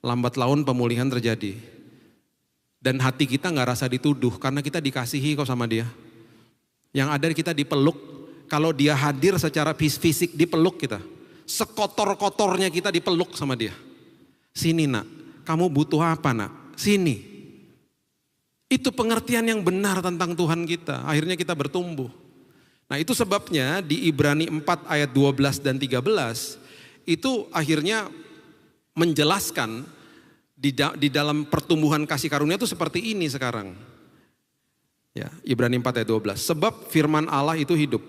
[SPEAKER 5] Lambat laun pemulihan terjadi. Dan hati kita gak rasa dituduh karena kita dikasihi kok sama dia. Yang ada kita dipeluk, kalau dia hadir secara fisik dipeluk kita. Sekotor-kotornya kita dipeluk sama dia. Sini nak, kamu butuh apa nak? Sini. Itu pengertian yang benar tentang Tuhan kita. Akhirnya kita bertumbuh. Nah itu sebabnya di Ibrani 4 ayat 12 dan 13 itu akhirnya menjelaskan di dalam pertumbuhan kasih karunia itu seperti ini sekarang. Ya, Ibrani 4 ayat 12. Sebab firman Allah itu hidup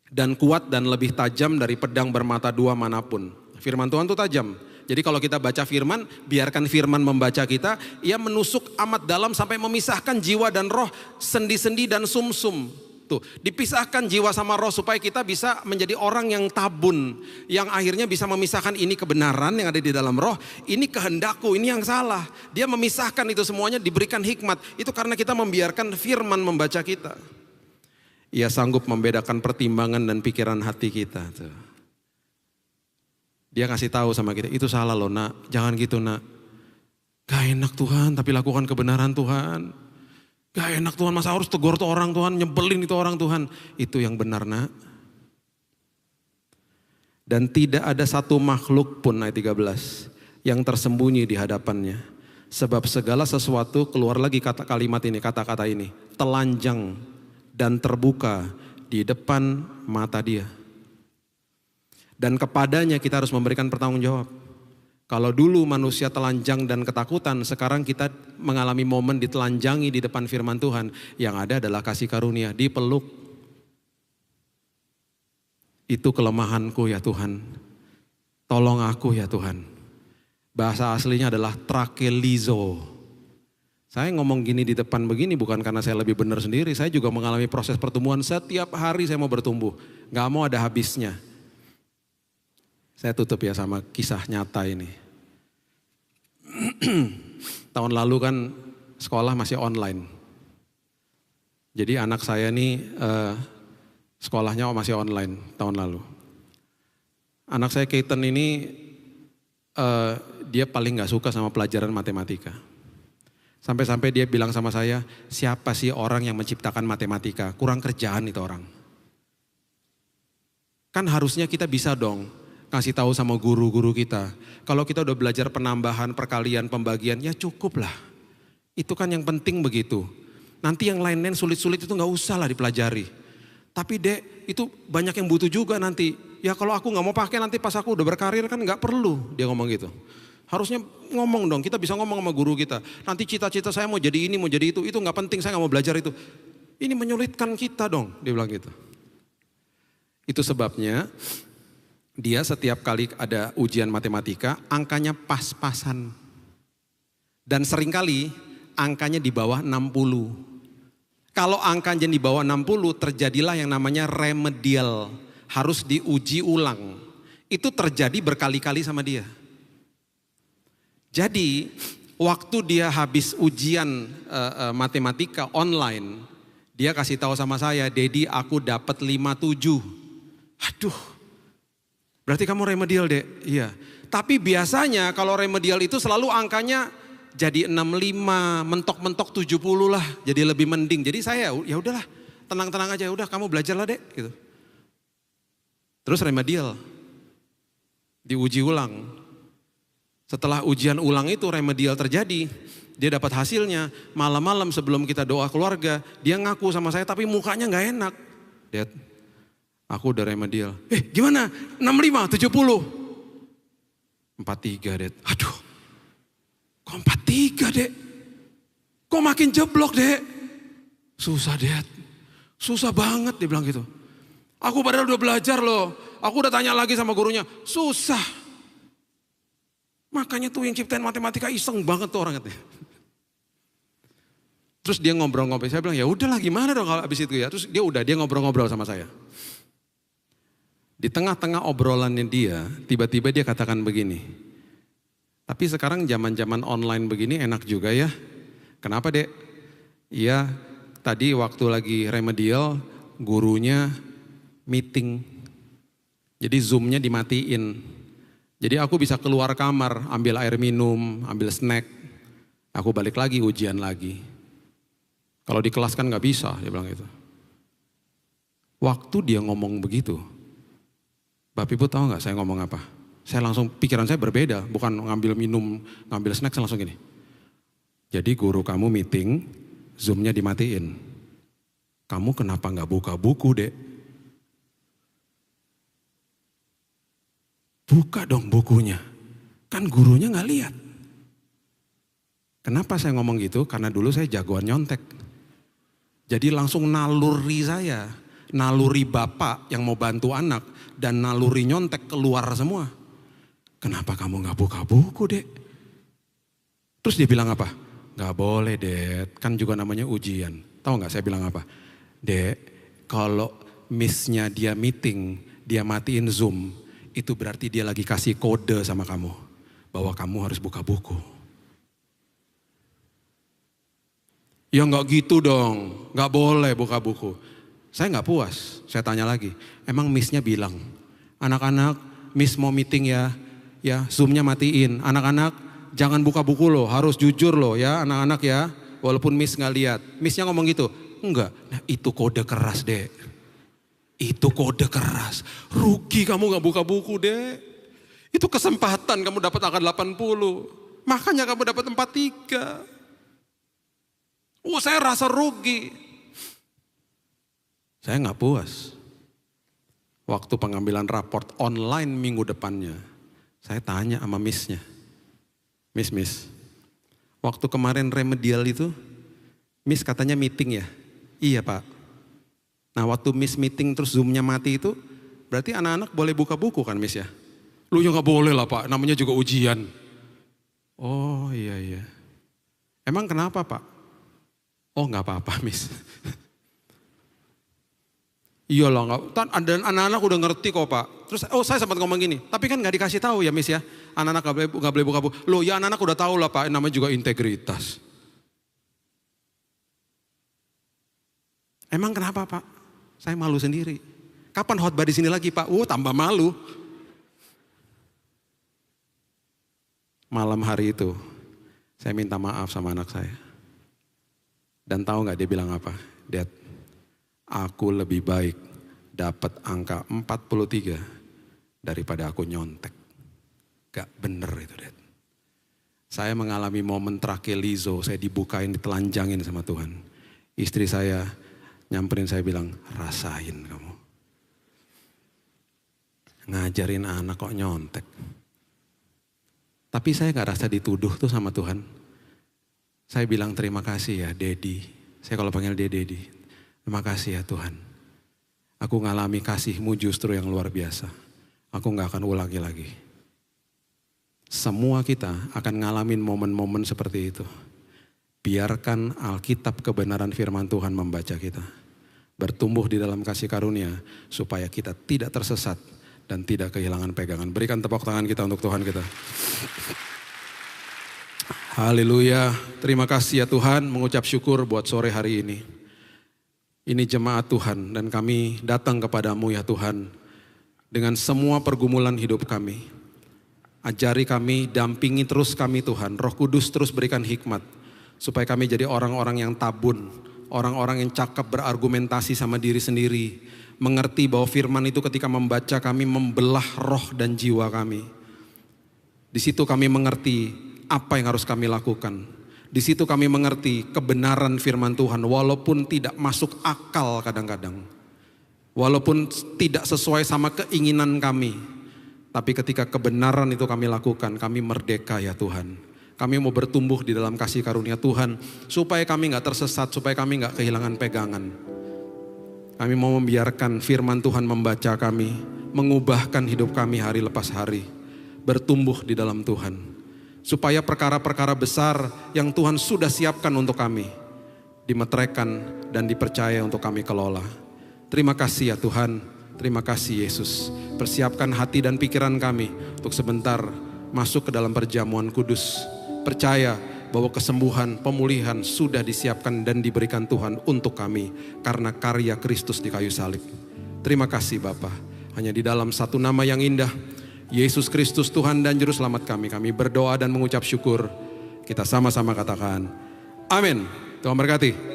[SPEAKER 5] dan kuat dan lebih tajam dari pedang bermata dua manapun. Firman Tuhan itu tajam. Jadi kalau kita baca firman, biarkan firman membaca kita, ia menusuk amat dalam sampai memisahkan jiwa dan roh, sendi-sendi dan sumsum. Tuh, dipisahkan jiwa sama roh supaya kita bisa menjadi orang yang tabun, yang akhirnya bisa memisahkan ini kebenaran yang ada di dalam roh, ini kehendakku, ini yang salah. Dia memisahkan itu semuanya, diberikan hikmat. Itu karena kita membiarkan firman membaca kita. Ia sanggup membedakan pertimbangan dan pikiran hati kita. Tuh. Dia kasih tahu sama kita, itu salah loh nak, jangan gitu nak. Gak enak Tuhan, tapi lakukan kebenaran Tuhan. Gak enak Tuhan, masa harus tegur tuh orang Tuhan, nyebelin itu orang Tuhan. Itu yang benar nak. Dan tidak ada satu makhluk pun, ayat 13, yang tersembunyi di hadapannya. Sebab segala sesuatu, keluar lagi kata-kata ini, telanjang dan terbuka di depan mata dia. Dan kepadanya kita harus memberikan pertanggung jawab. Kalau dulu manusia telanjang dan ketakutan, sekarang kita mengalami momen ditelanjangi di depan firman Tuhan. Yang ada adalah kasih karunia, dipeluk. Itu kelemahanku ya Tuhan. Tolong aku ya Tuhan. Bahasa aslinya adalah trakelizo. Saya ngomong gini di depan begini bukan karena saya lebih benar sendiri. Saya juga mengalami proses pertumbuhan, setiap hari saya mau bertumbuh. Gak mau ada habisnya. Saya tutup ya sama kisah nyata ini. Tahun lalu kan sekolah masih online. Jadi anak saya nih sekolahnya masih online tahun lalu. Anak saya Keaton ini dia paling gak suka sama pelajaran matematika. Sampai-sampai dia bilang sama saya, siapa sih orang yang menciptakan matematika? Kurang kerjaan itu orang. Kan harusnya kita bisa dong kasih tahu sama guru-guru kita. Kalau kita udah belajar penambahan, perkalian, pembagian, ya cukup lah. Itu kan yang penting begitu. Nanti yang lain-lain sulit-sulit itu gak usah lah dipelajari. Tapi dek, itu banyak yang butuh juga nanti. Ya kalau aku gak mau pakai nanti pas aku udah berkarir kan gak perlu. Dia ngomong gitu. Harusnya ngomong dong, kita bisa ngomong sama guru kita. Nanti cita-cita saya mau jadi ini, mau jadi itu gak penting, saya gak mau belajar itu. Ini menyulitkan kita dong, dia bilang gitu. Itu sebabnya dia setiap kali ada ujian matematika, angkanya pas-pasan. Dan seringkali angkanya di bawah 60. Kalau angkanya di bawah 60 terjadilah yang namanya remedial. Harus diuji ulang. Itu terjadi berkali-kali sama dia. Jadi waktu dia habis ujian matematika online, dia kasih tahu sama saya, Dedi aku dapat 57. Aduh. Berarti kamu remedial dek? Iya. Tapi biasanya kalau remedial itu selalu angkanya jadi 65, mentok-mentok 70 lah. Jadi lebih mending. Jadi saya ya udahlah, tenang-tenang aja. Udah kamu belajar lah dek. Gitu. Terus remedial. Diuji ulang. Setelah ujian ulang itu remedial terjadi. Dia dapat hasilnya. Malam-malam sebelum kita doa keluarga. Dia ngaku sama saya tapi mukanya gak enak. Dad, aku udah remedial. Gimana? 65, 70. 43 dek. Aduh. Kok 43 dek? Kok makin jeblok dek? Susah dek. Susah banget dia bilang gitu. Aku padahal udah belajar loh. Aku udah tanya lagi sama gurunya. Susah. Makanya tuh yang ciptain matematika iseng banget tuh orang katanya. Terus dia ngobrol-ngobrol. Saya bilang ya udahlah gimana dong kalau abis itu ya. Terus dia ngobrol-ngobrol sama saya. Di tengah-tengah obrolannya dia, tiba-tiba dia katakan begini. Tapi sekarang zaman-zaman online begini enak juga ya. Kenapa dek? Iya tadi waktu lagi remedial gurunya meeting. Jadi zoomnya dimatiin. Jadi aku bisa keluar kamar, ambil air minum, ambil snack. Aku balik lagi ujian lagi. Kalau di kelas kan gak bisa, dia bilang gitu. Waktu dia ngomong begitu, Bapak Ibu tahu gak saya ngomong apa? Saya langsung, pikiran saya berbeda, bukan ngambil minum, ngambil snack, saya langsung gini. Jadi guru kamu meeting, Zoom-nya dimatiin. Kamu kenapa gak buka buku, Dek? Buka dong bukunya, kan gurunya gak lihat. Kenapa saya ngomong gitu? Karena dulu saya jagoan nyontek. Jadi langsung naluri saya, naluri bapak yang mau bantu anak, dan naluri nyontek keluar semua. Kenapa kamu gak buka buku, Dek? Terus dia bilang apa? Gak boleh, Dek, kan juga namanya ujian. Tahu gak saya bilang apa? Dek, kalau miss-nya dia meeting, dia matiin Zoom, itu berarti dia lagi kasih kode sama kamu. Bahwa kamu harus buka buku. Ya nggak gitu dong, nggak boleh buka buku. Saya nggak puas, saya tanya lagi. Emang miss-nya bilang, anak-anak miss mau meeting ya Zoom-nya matiin. Anak-anak jangan buka buku loh, harus jujur loh ya anak-anak ya. Walaupun miss nggak lihat. Miss-nya ngomong gitu, enggak. Nah itu kode keras, Dek. Itu kode keras. Rugi kamu nggak buka buku, Dek. Itu kesempatan kamu dapat angka 80. Makanya kamu dapat 43. Saya rasa rugi. Saya nggak puas. Waktu pengambilan raport online minggu depannya, saya tanya sama miss-nya. Miss, waktu kemarin remedial itu, miss katanya meeting ya? Iya Pak. Nah waktu miss meeting terus Zoom-nya mati itu, berarti anak-anak boleh buka buku kan miss ya? Lu ya nggak boleh lah Pak, namanya juga ujian. Oh iya. Emang kenapa Pak? Oh nggak apa-apa miss. Iya lah, dan anak-anak udah ngerti kok Pak. Terus saya sempat ngomong gini, tapi kan nggak dikasih tahu ya miss ya. Anak-anak nggak boleh buka buku. Loh ya anak-anak udah tahu lah Pak, namanya juga integritas. Emang kenapa Pak? Saya malu sendiri. Kapan khotbah di sini lagi Pak? Tambah malu. Malam hari itu, saya minta maaf sama anak saya. Dan tahu gak dia bilang apa? Dad, aku lebih baik dapat angka 43 daripada aku nyontek. Gak bener itu Dad. Saya mengalami momen trakelizo, saya dibukain, ditelanjangin sama Tuhan. Istri saya nyamperin saya bilang, rasain kamu. Ngajarin anak kok nyontek. Tapi saya gak rasa dituduh tuh sama Tuhan. Saya bilang terima kasih ya Dedi. Saya kalau panggil dia Dedi. Terima kasih ya Tuhan. Aku ngalami kasih-Mu justru yang luar biasa. Aku gak akan ulangi lagi. Semua kita akan ngalamin momen-momen seperti itu. Biarkan Alkitab kebenaran firman Tuhan membaca kita. Bertumbuh di dalam kasih karunia. Supaya kita tidak tersesat dan tidak kehilangan pegangan. Berikan tepuk tangan kita untuk Tuhan kita. Haleluya, terima kasih ya Tuhan, mengucap syukur buat sore hari ini. Ini jemaat Tuhan dan kami datang kepadamu ya Tuhan. Dengan semua pergumulan hidup kami. Ajari kami, dampingi terus kami Tuhan. Roh Kudus terus berikan hikmat. Supaya kami jadi orang-orang yang tabun. Orang-orang yang cakap berargumentasi sama diri sendiri. Mengerti bahwa firman itu ketika membaca kami membelah roh dan jiwa kami. Di situ kami mengerti apa yang harus kami lakukan. Di situ kami mengerti kebenaran firman Tuhan walaupun tidak masuk akal kadang-kadang. Walaupun tidak sesuai sama keinginan kami. Tapi ketika kebenaran itu kami lakukan, kami merdeka ya Tuhan. Kami mau bertumbuh di dalam kasih karunia Tuhan. Supaya kami gak tersesat, supaya kami gak kehilangan pegangan. Kami mau membiarkan firman Tuhan membaca kami. Mengubahkan hidup kami hari lepas hari. Bertumbuh di dalam Tuhan. Supaya perkara-perkara besar yang Tuhan sudah siapkan untuk kami. Dimeteraikan dan dipercaya untuk kami kelola. Terima kasih ya Tuhan. Terima kasih Yesus. Persiapkan hati dan pikiran kami untuk sebentar masuk ke dalam perjamuan kudus. Percaya bahwa kesembuhan, pemulihan sudah disiapkan dan diberikan Tuhan untuk kami. Karena karya Kristus di kayu salib. Terima kasih Bapa. Hanya di dalam satu nama yang indah. Yesus Kristus Tuhan dan Juru Selamat kami. Kami berdoa dan mengucap syukur. Kita sama-sama katakan, amin. Tuhan berkati.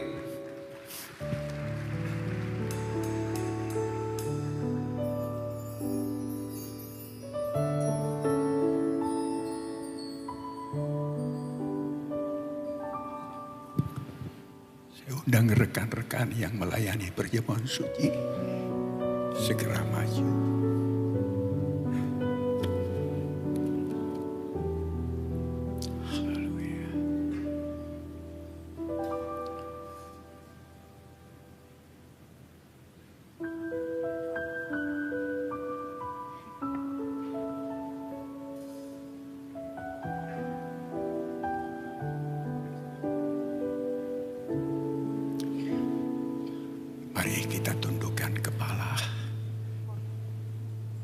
[SPEAKER 6] Undang rekan-rekan yang melayani perjamuan suci segera maju. Haleluya. Mari kita tundukkan kepala.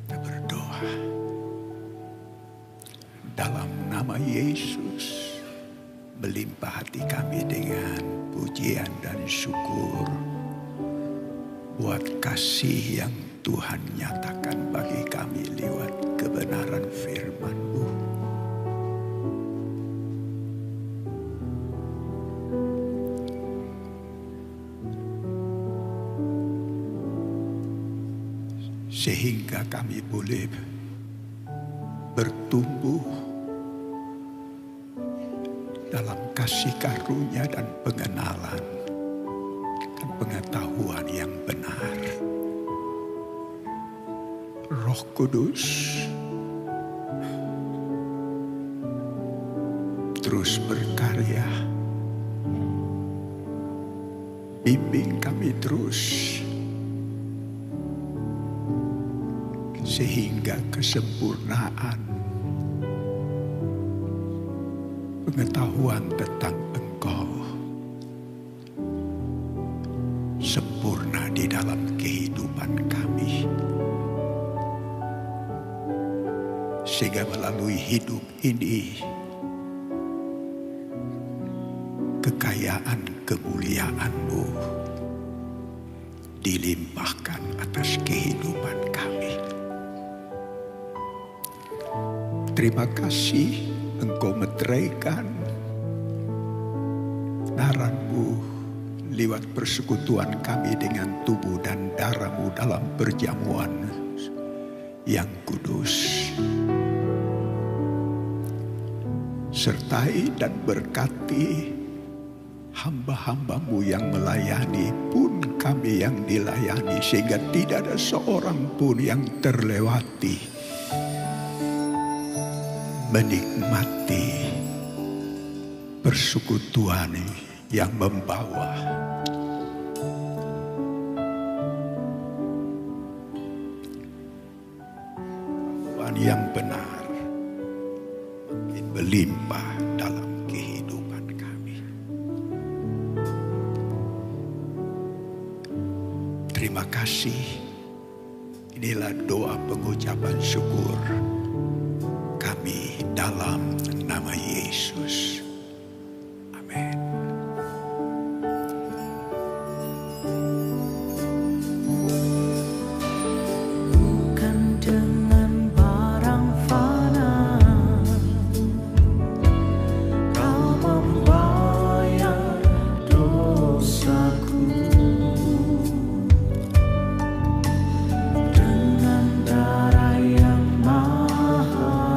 [SPEAKER 6] Kita berdoa. Dalam nama Yesus, melimpah hati kami dengan pujian dan syukur buat kasih yang Tuhan nyatakan bagi kami lewat kebenaran firman-Mu. Sehingga kami boleh bertumbuh dalam kasih karunia dan pengenalan dan pengetahuan yang benar. Roh Kudus terus berkarya, bimbing kami terus sehingga kesempurnaan pengetahuan tentang Engkau sempurna di dalam kehidupan kami, sehingga melalui hidup ini kekayaan kemuliaan-Mu dilimpahkan atas kehidupan kami. Terima kasih Engkau meteraikan kebenaran-Mu lewat persekutuan kami dengan tubuh dan darah-Mu dalam perjamuan yang kudus. Sertai dan berkati hamba-hamba-Mu yang melayani pun kami yang dilayani, sehingga tidak ada seorang pun yang terlewati menikmati persekutuan yang membawa yang benar makin melimpah dalam kehidupan kami. Terima kasih. Inilah doa pengucapan syukur kami dalam nama Yesus. Amin.
[SPEAKER 7] Bukan dengan barang fana Kau membayar dosaku, dengan darah yang mahal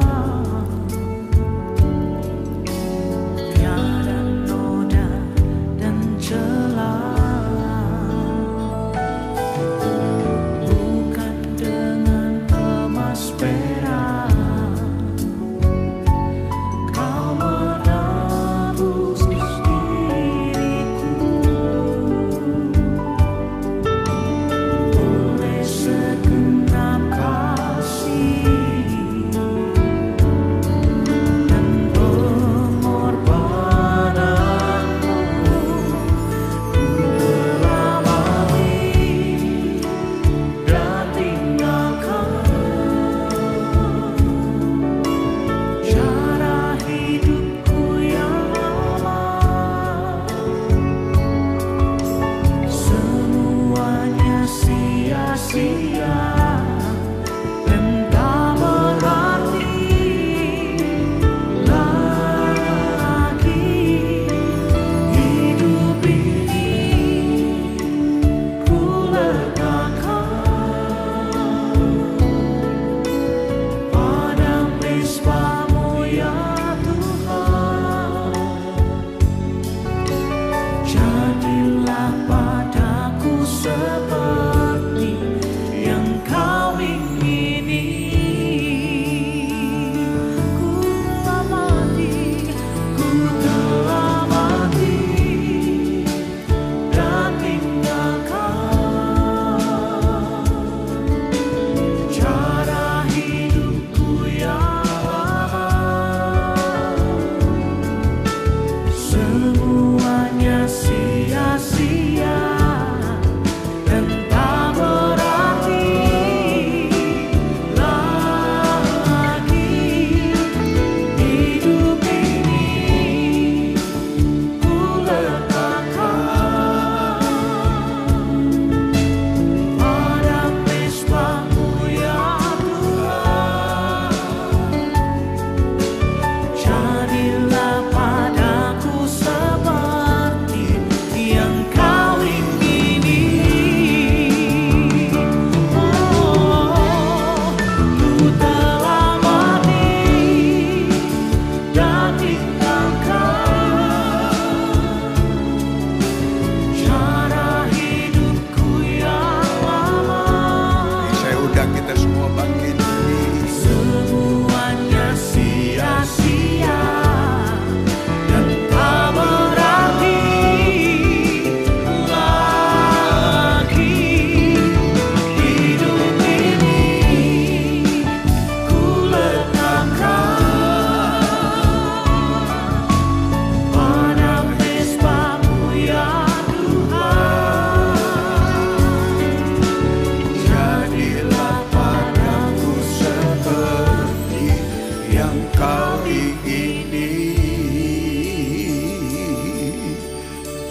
[SPEAKER 6] kau ingini.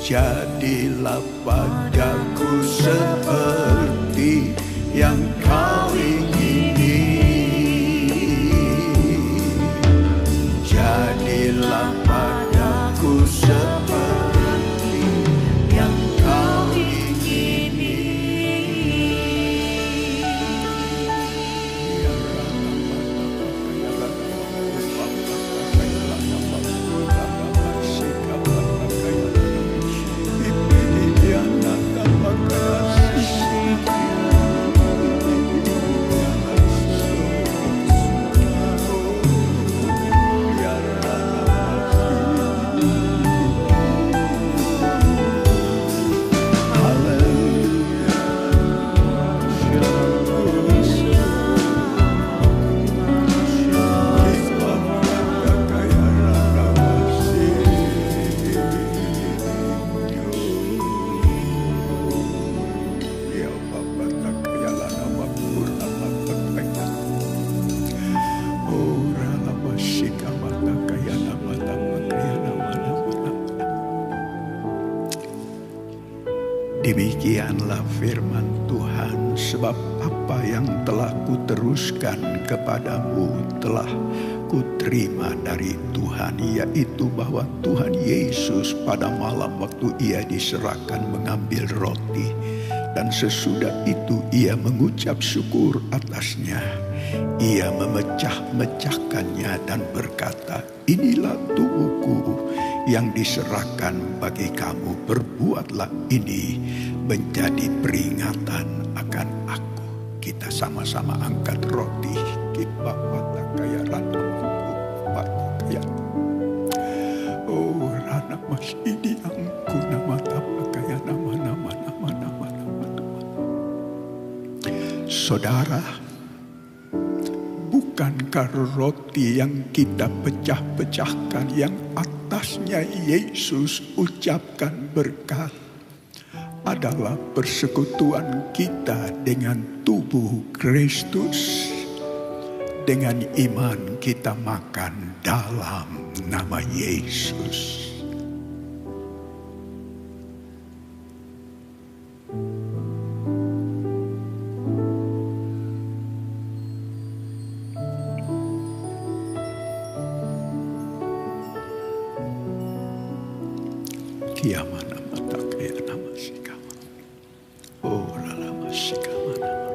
[SPEAKER 6] Jadilah padaku seperti yang kau ingini. Jadilah padaku seperti yang kau ingini. Demikianlah firman Tuhan, sebab apa yang telah kuteruskan kepadamu telah kuterima dari Tuhan, yaitu bahwa Tuhan Yesus pada malam waktu ia diserahkan mengambil roti, dan sesudah itu ia mengucap syukur atasnya. Ia memecah-mecahkannya dan berkata, inilah tubuhku yang diserahkan bagi kamu. Berbuatlah ini menjadi peringatan akan aku. Kita sama-sama angkat roti. Kita mata kaya rana mata kaya. Oh rana mas ini angku nama kaya nama. Saudara, bukankah roti yang kita pecah-pecahkan yang atasnya Yesus ucapkan berkat adalah persekutuan kita dengan tubuh Kristus? Dengan iman kita makan dalam nama Yesus. Kiamana mata kaya nama sikama. Oh lama sikama nama.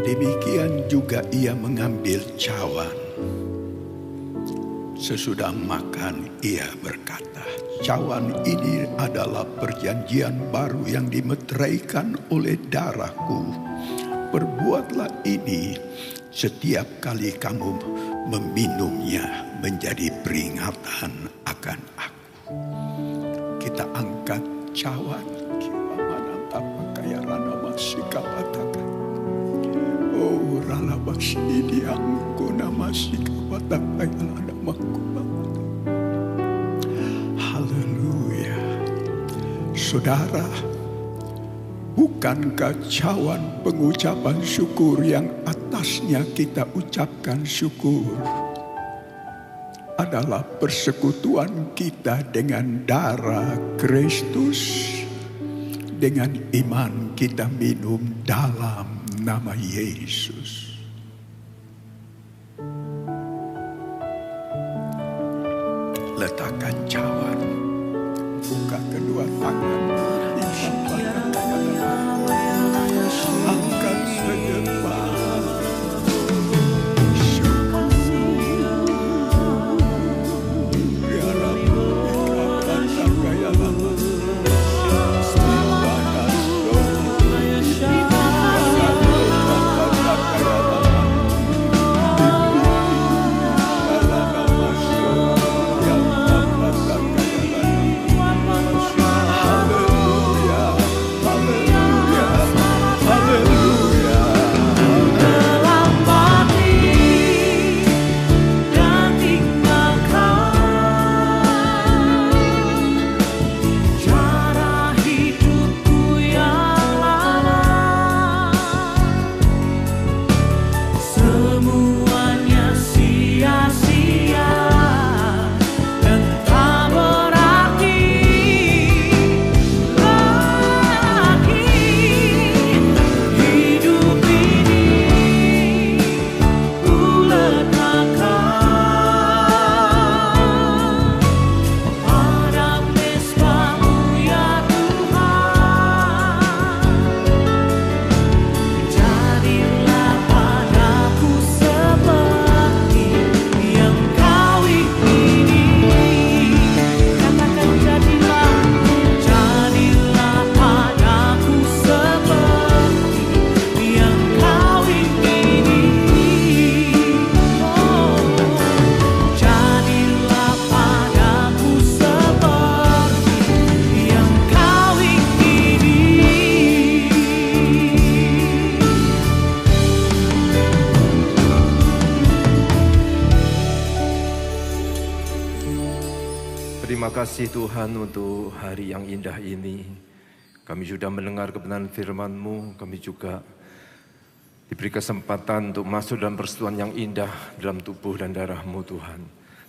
[SPEAKER 6] Demikian juga ia mengambil cawan. Sesudah makan ia berkata, cawan ini adalah perjanjian baru yang dimeteraikan oleh darahku. Perbuatlah ini setiap kali kamu meminumnya menjadi peringatan akan aku. Kita angkat cawan. Oh rala basidi angku nama sikapata kaya namaku. Haleluya. Saudara, bukankah cawan pengucapan syukur yang atasnya kita ucapkan syukur adalah persekutuan kita dengan darah Kristus? Dengan iman kita minum dalam nama Yesus. Letakkan cawan, buka kedua tangan, isi badan, angkat ke depan. Hallelujah.
[SPEAKER 8] terima kasih Tuhan untuk hari yang indah ini. Kami sudah mendengar kebenaran firman-Mu, kami juga diberi kesempatan untuk masuk dalam persekutuan yang indah dalam tubuh dan darah-Mu Tuhan.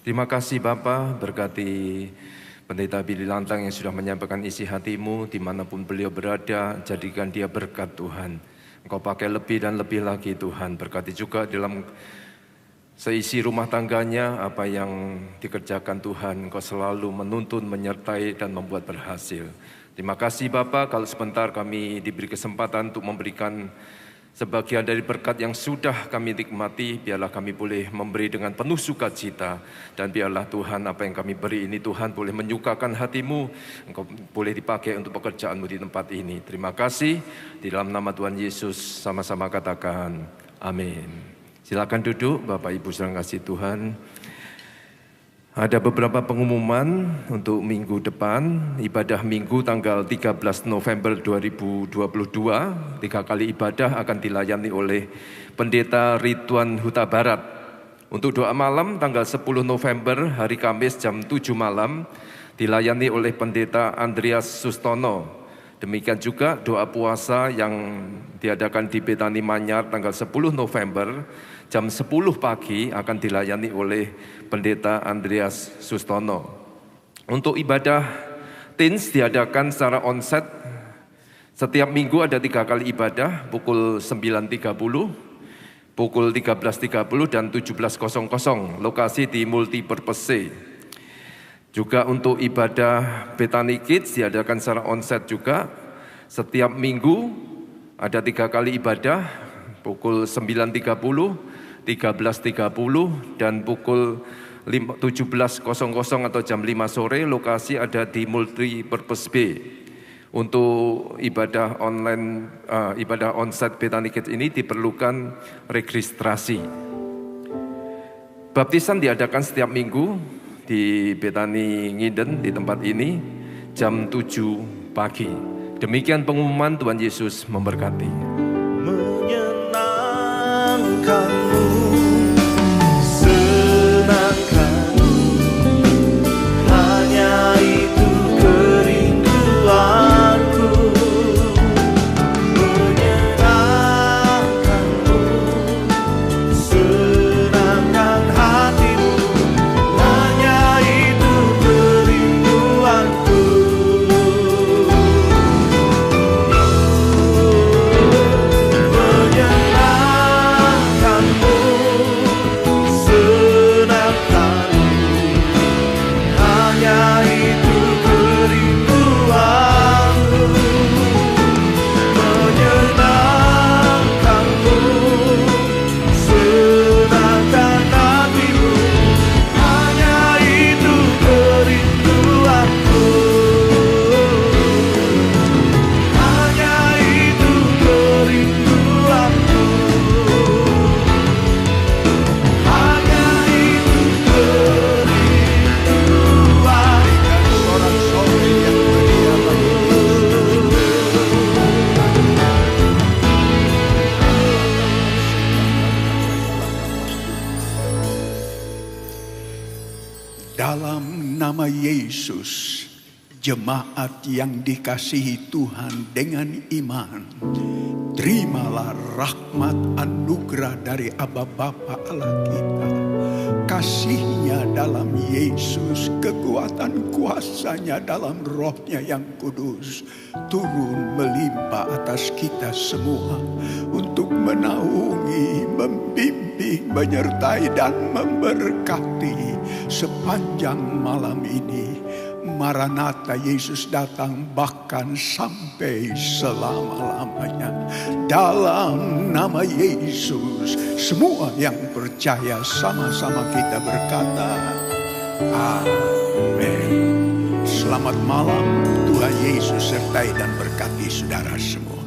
[SPEAKER 8] Terima kasih Bapa, berkati Pendeta Billy Lantang yang sudah menyampaikan isi hati-Mu dimanapun beliau berada, jadikan dia berkat Tuhan. Engkau pakai lebih dan lebih lagi Tuhan, berkati juga dalam seisi rumah tangganya, apa yang dikerjakan Tuhan, Engkau selalu menuntun, menyertai dan membuat berhasil. Terima kasih Bapa, kalau sebentar kami diberi kesempatan untuk memberikan sebagian dari berkat yang sudah kami nikmati, biarlah kami boleh memberi dengan penuh sukacita. Dan biarlah Tuhan, apa yang kami beri ini Tuhan boleh menyukakan hati-Mu, Engkau boleh dipakai untuk pekerjaan-Mu di tempat ini. Terima kasih, di dalam nama Tuhan Yesus sama-sama katakan amin. Silakan duduk Bapak Ibu sedang kasih Tuhan. Ada beberapa pengumuman untuk minggu depan, ibadah minggu tanggal 13 November 2022, 3 kali ibadah akan dilayani oleh Pendeta Ridwan Huta Barat. Untuk doa malam tanggal 10 November hari Kamis jam 7 malam dilayani oleh Pendeta Andreas Sustono. Demikian juga doa puasa yang diadakan di Betani Manyar tanggal 10 November jam 10 pagi akan dilayani oleh Pendeta Andreas Sustono. Untuk ibadah teens diadakan secara onsite. Setiap minggu ada 3 kali ibadah, pukul 9.30, pukul 13.30 dan 17.00. Lokasi di Multipurpose C. Juga untuk ibadah Betani Kids diadakan secara onsite juga. Setiap minggu ada 3 kali ibadah, pukul 9.30, 13.30 dan pukul 17.00 atau jam 5 sore. Lokasi ada di Multipurpose B. Untuk ibadah online, ibadah onsite Betani Kids ini diperlukan registrasi. Baptisan diadakan setiap minggu di Betani Nginden di tempat ini jam 7 pagi. Demikian pengumuman, Tuhan Yesus memberkati.
[SPEAKER 3] Menyenangkanmu, senangkanmu, hanya itu kerinduanku. Menyenangkanmu, senangkan hatimu, hanya itu kerinduanku.
[SPEAKER 6] Dalam nama Yesus, jemaat yang dikasihi Tuhan dengan iman, terimalah rahmat anugerah dari Aba Bapa Allah kita. Kasih-Nya dalam Yesus, kekuatan kuasa-Nya dalam Roh-Nya yang kudus turun melimpah atas kita semua untuk menaungi, membimbing, menyertai dan memberkati sepanjang malam ini. Maranatha, Yesus datang bahkan sampai selama-lamanya. Dalam nama Yesus, semua yang percaya sama-sama kita berkata, amin. Selamat malam, Tuhan Yesus sertai dan berkati saudara semua.